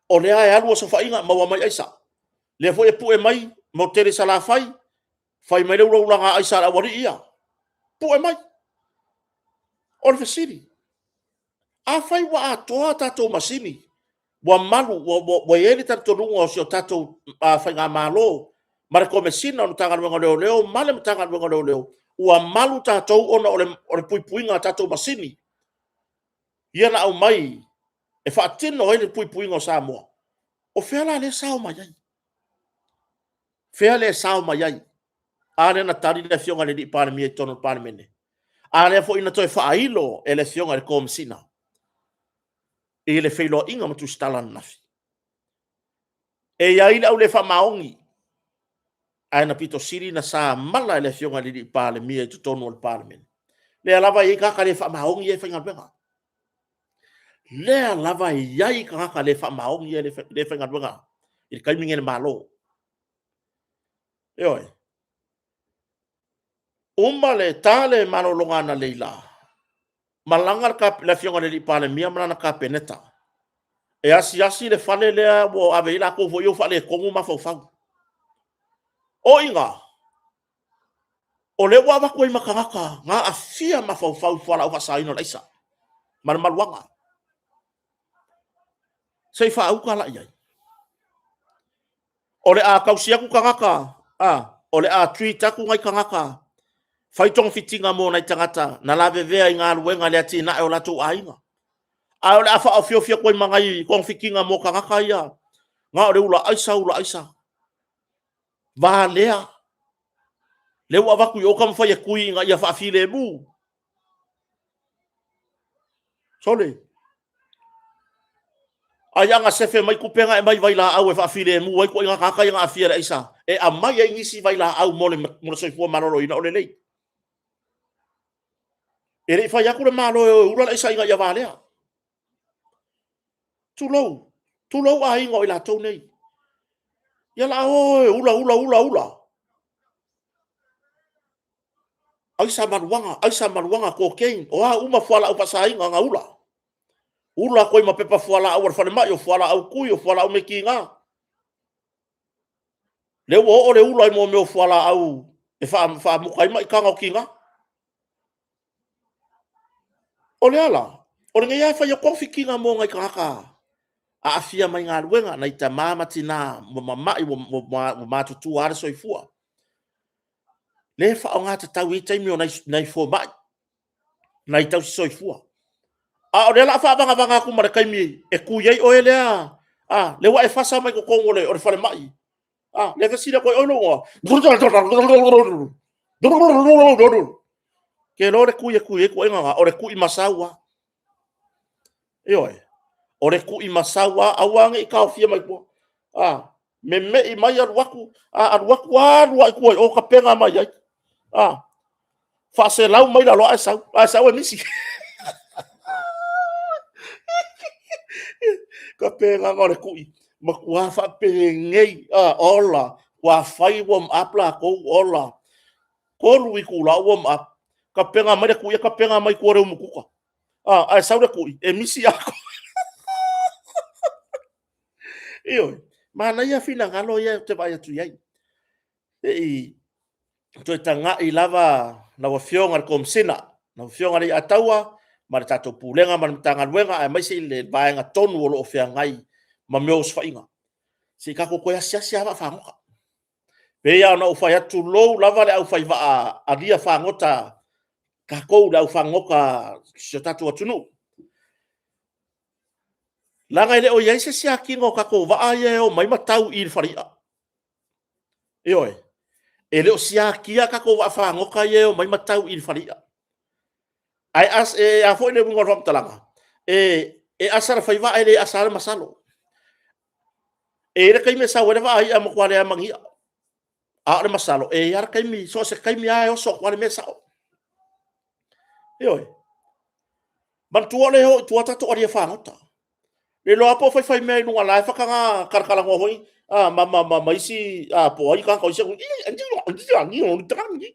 o le ai alu so fa inga maua mai aisa le fo e pu e mai mo tere sala fai mai le ula nga aisa la wari ia pu e mai o le siri a fai wa atoa tato masini wa malu wa yeli tato lunga o si o tato fai nga malo mara ko mesina no tanga ngo leo male tanga ngo leo ua malu tatou ona ole puipuinga tatou masini ia na au mai e fa tino ele puipuinga o Samoa o fela le sao mai ai fela le sao mai ai ale na tari le fionga le di para mi tono para mene ale fo ina toi fa ailo ele fionga le komsina ele feilo inga matu stalan nafi e ia ila ule fa maongi ai na pito siri na sa mala le fionga li pale mi e tono le parliament le lava i ka le fa maongi e finga benga le lava i ka le fa maongi e le finga benga il kai minge malo oi umma le tale malo longa na leila malangar ka le fionga li pale mi amana ka peneta e asi le fale le bo aveila ko vo yo fale ko ma fa o inga o le wa ko i makanga nga afia mafau fala o fasaino laisa mar malwanga sei fa au kala ia o le a kausia ku kangaka o le a twitter ku ngai kangaka fai tong fitinga mo na tangata na la vevea inga luenga le ati na o la tu ainga a o le afa ofio ko mangai kong fikinga mo kangaka ia nga o le ula aisa va lea le wa vaku yo kam fa ye kui nga ya fa file mu sole aya nga sefe mai kupenga e mai vai la au e fa file mu wai ko nga kaka nga afia isa e a mai e ngisi vai la au mole mo se fu marolo ina ole lei e re fa ya ku le malo ura isa nga ya valea tu lo a ingo ila to nei ya la o ula Aisa maruanga ko kein o a uma fala o pasai nga ula ko ma pepa fala o fa mai o fala au kui o fala o mekinga le o le ula mo me o fala au e fa mo kai mai kanga o kinga o le ala o le ia fa yo ko fikinga mo ngai kaka a afia mai nga luenga na ita mama tina mo mama mo matutu ar soifua le fa o ngata tau i taimi o nai fo mai nai tau soifua o le la fa vanga ku mara kaimi e ku yai o ele le wa e fa sa mai ko ngole o le fa mai le ka sila ko ono ke lo re kui ko nga o re kui masawa o re kui masawa awange ka ofia mai po me i mai arwaku arwaku o ka penga mai ai fa se lau mai la lo ai sau e misi ka penga ngore kui ma kua fa pengei ola kua fai wom apla ko ola ko lui ku la wom ap ka penga mai ku ka penga mai ko re umukuka ai sau re kui e misi ako mana ia fina ngalo ia te vai tu ai to tanga i lava na wa fionga kom sina na fionga ri ataua ma tato pulenga ma tanga luenga ai mai se le vaenga tonu o lo fia ngai ma meos fainga si ka ko ya sia va fangoka pe ya no fa ya tu lo lava le au fa va a dia fangota ka ko da fangoka se tato tunu langa ile o ya se sia kingo ka ko va ye o mai matau i faria ele o sia kia ka ko va fangoka ye o mai matau i faria ai as a foi le bungo rom talanga asar fa va ele asar masalo re kai me sa wera va ai am kwale amangi le masalo yar kai mi so se kai mi ai o so kwale me sa ban tu ole ho tu ata to ori fa ngota le lo apo fai me no ala fa kanga karkala ngo hoi ma isi po ai kan ko se anji no trangi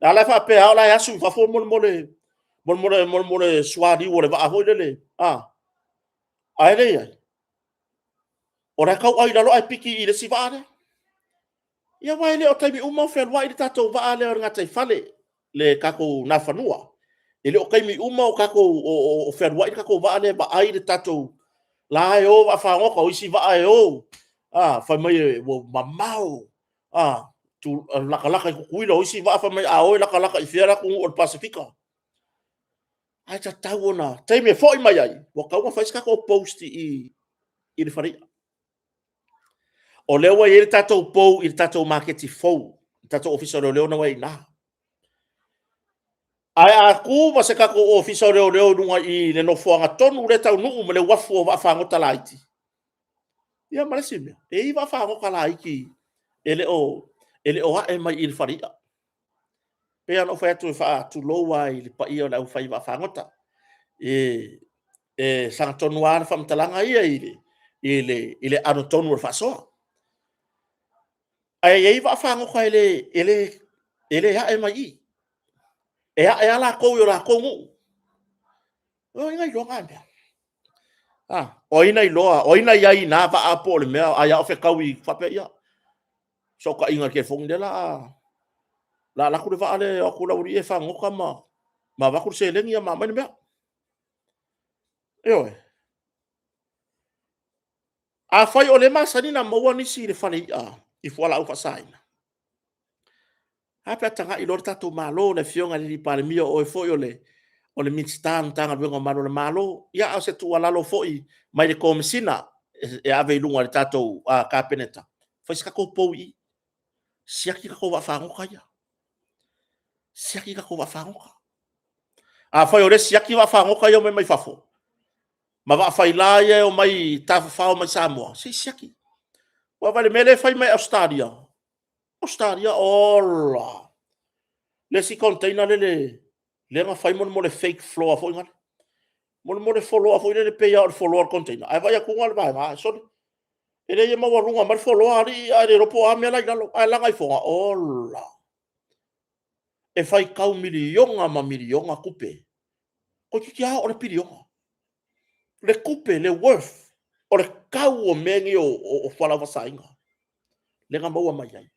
la fa pe ala ya su fa fo mo le swadi wo le va ho le ai le ora kau ai lo ai piki i le sivare ia wai le o taimi uma fe wai le tato va le nga tai fale le kako na fanua ele o kaimi uma o kako o fe wai kako va le ba ai le tato la yo va fa ngo ko isi va yo fa mai wo mamau tu la kala ka ku lo isi va fa mai o la kala ka i fiera ku o Pasifika ai ta tawona taimi foi mai ai wo ka fa iska ko post i le faria o leo wa ele tatou pou i tatou marketi fou tatou ofisa o leo na wai na ai a ku ma se ka ko ofisa o leo nunga i le no fuanga tonu le tau nu me le wafu va fa ngota laiti ia malesi me i va fa ngota laiki ele o e mai il faria pe ano fa tu lo wa i pa i o la fa va fa ngota sang tonu an fa mtalanga ia ile ano tonu fa so ai va fa ngo ele ya e mai la ko yo la ko ngu o ina yo ngamba o ina ya ina va apo le me ai o fe kawi fa pe ya so ka inga ke fong de la ku va ale o ku la uri e fa ngo kama ma va ku se le ngia ma me a fai o le masanina mo wani si le fale i fola au fasaina hapa tanga i lorta to malo le fionga li pale mio o foi o le mitstan tanga vengo malo le malo ya se tu ala lo foi mai le komsina ave lunga le tato ka peneta foi ska ko poi siaki ka ko va fa ngo kaya siaki ka ko va fa ngo foi o le siaki va fa ngo kaya mai fafo ma va fa ilaia o mai ta fa o mai Samoa si siaki wa vale mele fai mai Australia ola le si container le nga fai mo le fake floor fo ngal mo le follow fo le pay out follow container ai vai ku ngal vai so ele ye mo runga mar follow ari ropo a me la galo ai la ngai fo ola e fai kau milionga kupe ko ki a o le pilionga le kupe le worth o le kau o mengi o fala va sainga le nga mo mai ai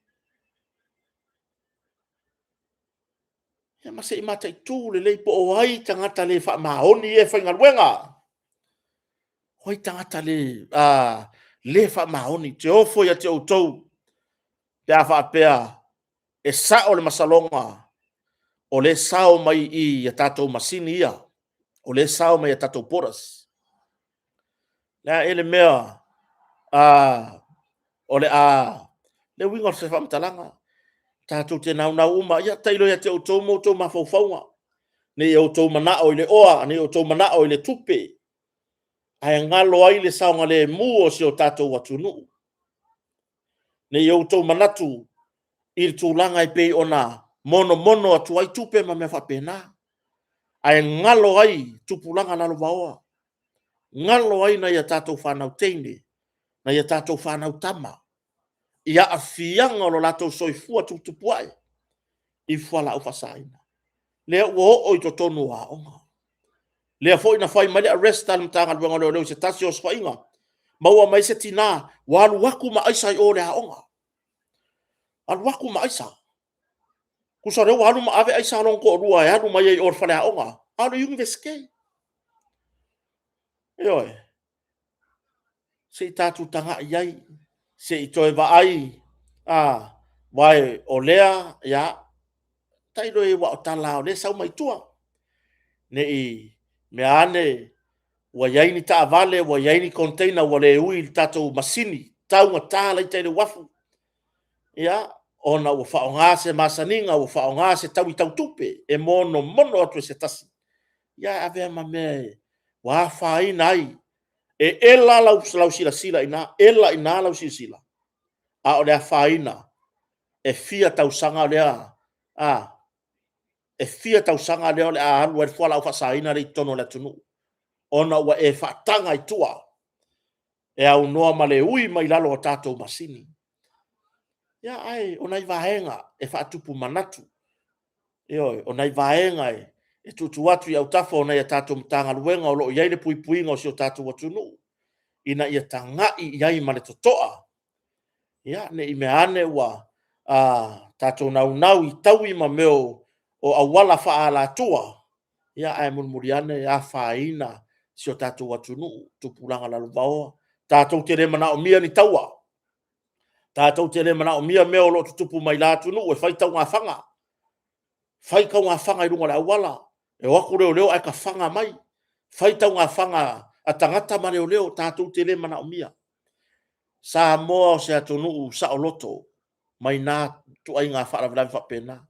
ma se mata tu le po o ai tangata le fa maoni e fa ngalwenga hoi tangata le fa maoni te ofo ya te outou te afa pea e sa o le masalonga o le sao mai i ya tatou masini ia o le sao mai ya tatou poras na ele mea o le le wingo se fa mtalanga tātou te nau uma, ia tailo ia te o tō mawhauwhaunga. Ne o tō mana o le oa, ne o tō mana o le tupe. Ai ngalo ai le saunga le mu o si o tātou watunu. Ne o tō manatu, i tūlanga i pei ona mono atu ai tupe ma me whapena. Ai ngalo ai tupulanga na lo vaoa. Ngalo ai na ia tātou whanau teine, na ia tātou whanau tama. Ia a fianga lo latou soifua tutupu ai. I whala au whasaina. Lea ua o i to tonu a onga. Lea fo ina whai male arrest talu mtanga luenga leo se tasi o swainga. Maua mai se tina, walu waku ma aisa i o lea onga. Alu waku ma aisa. Kusa reo walu ma ave aisa along ko rua e alu mai e orfa lea onga. Alu yungi veske. Eoi. Se i tatu tanga iai. Se i toe va ai. Wai o lea, ya. Tailo e wa o talao le sau mai tua. Ne i me ane wa yaini ta vale wa yaini container wa le ui tatou masini taunga tala i teile wafu. Ya, ona wa whaongase masaninga wa whaongase tau i tau tupe e mono atu se tasi. Ya ave ma me wa whaina ai e ela lau sila ina ela ina lau sila. A o lea whaina e fia tau sanga lea e fia tau sanga leo le a alu e fuala au whasaina rei tono le tunu. Ona ua e whatanga i tua. E au noa ma le ui mai lalo o tātou masini. Ia ai, ona i vahenga e whaatupu manatu. Ioi, ona i vahenga e tutu atu i au tafo ona i a tātou mtanga luenga o loo iai le puipuinga o si o tātou watunu. Ina i a tangai iai ma le totoa. Ia, ne i me ane ua tātou nau i tau i ma meo o awala whaala tua, ia ai murmuriane, ia whaina, si o tātou watunu, tupulanga lalu vaoa, tātou te remana o mia ni taua, tātou te remana o mia meo lo tutupu mai la tunu, e whaitau ngā whanga, whaikau ngā whanga i runga le awala, e waku leo ai ka whanga mai, whaitau ngā whanga a tangata ma leo, tātou te remana o mia, sa moa o se atunu sa o loto, mai nā tu ai ngā whaaravilavi whapena,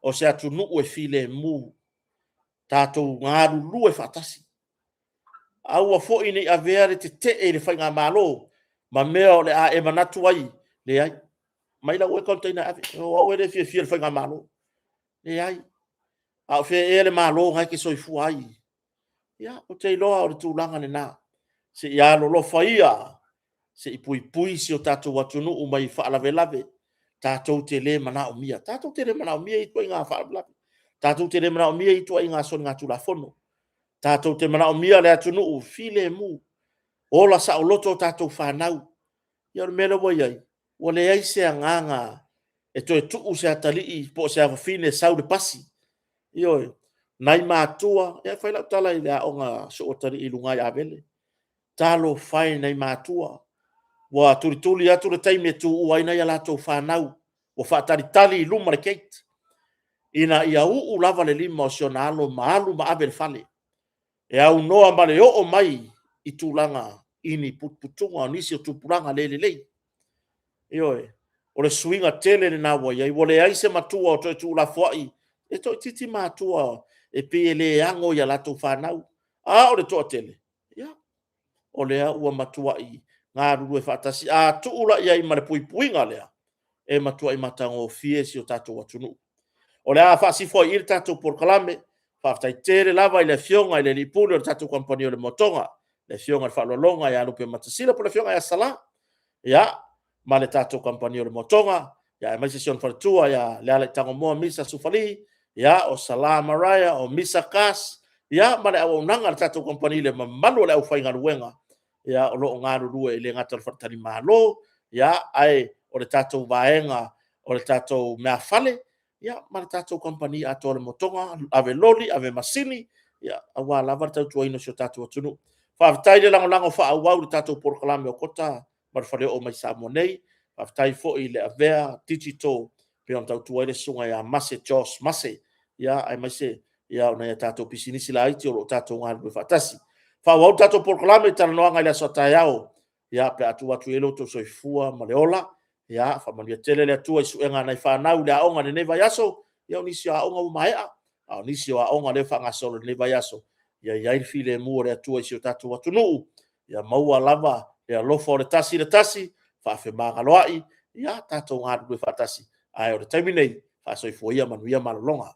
o se atu nuu e file mu tātou ngaru lu e whatasi. Aua fo ini a veare te e le whainga malo, ma mea o le a e manatu ai, le ai. Mai la ue konteina ave, o e le fia le whainga malo, le ai. A o fia e le malo ngai ke soifu ai. Ia, o te iloa o le tūlanga ne nā. Se i alo lo whaia, se i pui si o tātou watu nuu mai whaalave. Tātou te le mana o mia. Tātou te le mana o mia i tua i ngā whaalapi. Tātou te le mana o mia i tua i ngā soni ngā tula whono. Tātou te mana o mia le atu nuu file mu. Ola sa o loto tātou whanau. Ia mele wa iai. Wa le ai se a nganga. E toi tuu se atali i po se a whine sau de pasi. Ioi. Nai mātua. Ia whailau tala i lea o ngā sootari i lungai a vele. Tālo whai nai mātua. Wa tuli atu le taime tu uaina ia latou whanau, o whaataritali i luma le keit. Ina ia uu lava le lima o sio na alo maalu ma ave le fale. E au noa ma le o mai i tūlanga ini putunga o nisi o tupuranga lei. Ioe, o le swinga tele le nawa iai, o le aise matua o toi tūla fuai, e toi titi matua e pe le ango ia latou whanau. O le toa tele. Ia, o le ua matua i ngā ruru e whaatasi, tuula ia i mare puipuinga lea, e matua i matango fie si o tātou atunu. O lea whaasifo i iri tātou porkalame, whaafitai tere lava i le fionga i le lipuli o le tātou kompani o le motonga, le fionga le whaalolonga i alupe matasila po le fionga i asala, ia, ma le tātou kompani o le motonga, ia e maise sion whaletua, ia le ala i tango moa misa sufali, ia o Salama Raya, o Misa Kas, ia ma le awa unanga le tātou kompani le mamalu le au whainga ruenga, ia o loo ngā rurua i le ngata le wharatari malo, ia ai o le tātou vaenga, o le tātou mea fale, ia ma le tātou kompani ato le motonga, ave loli, ave masini, ia awa lava le tātou aino si o tātou atunu. Whaafitai le lango whaawau le tātou porkalame o kota, ma le whare o mai sa monei, whaafitai fo i le avea digital, pe on tātou aile sunga ia Mase Jos Mase, ia ai maise, ia o nei tātou pisinisi la iti o lo tātou ngā rurua whaatasi. Whawau tātou porkalame i tala noanga i la sotai au. Ia pe atu elu to soifua ma le ola. ya fa manuia tele le tua isu enga nai whanau le aonga le neva yaso ia nisi a aonga umaea a nisi a aonga le whangasolo le neva yaso ia iai file mua le atua isi o tatu watunuu ia maua lava le alofa o le tasi whaafe magaloai ia tatou ngātu le whatasi ai o le taimi nei whaasoifua ia manuia malolonga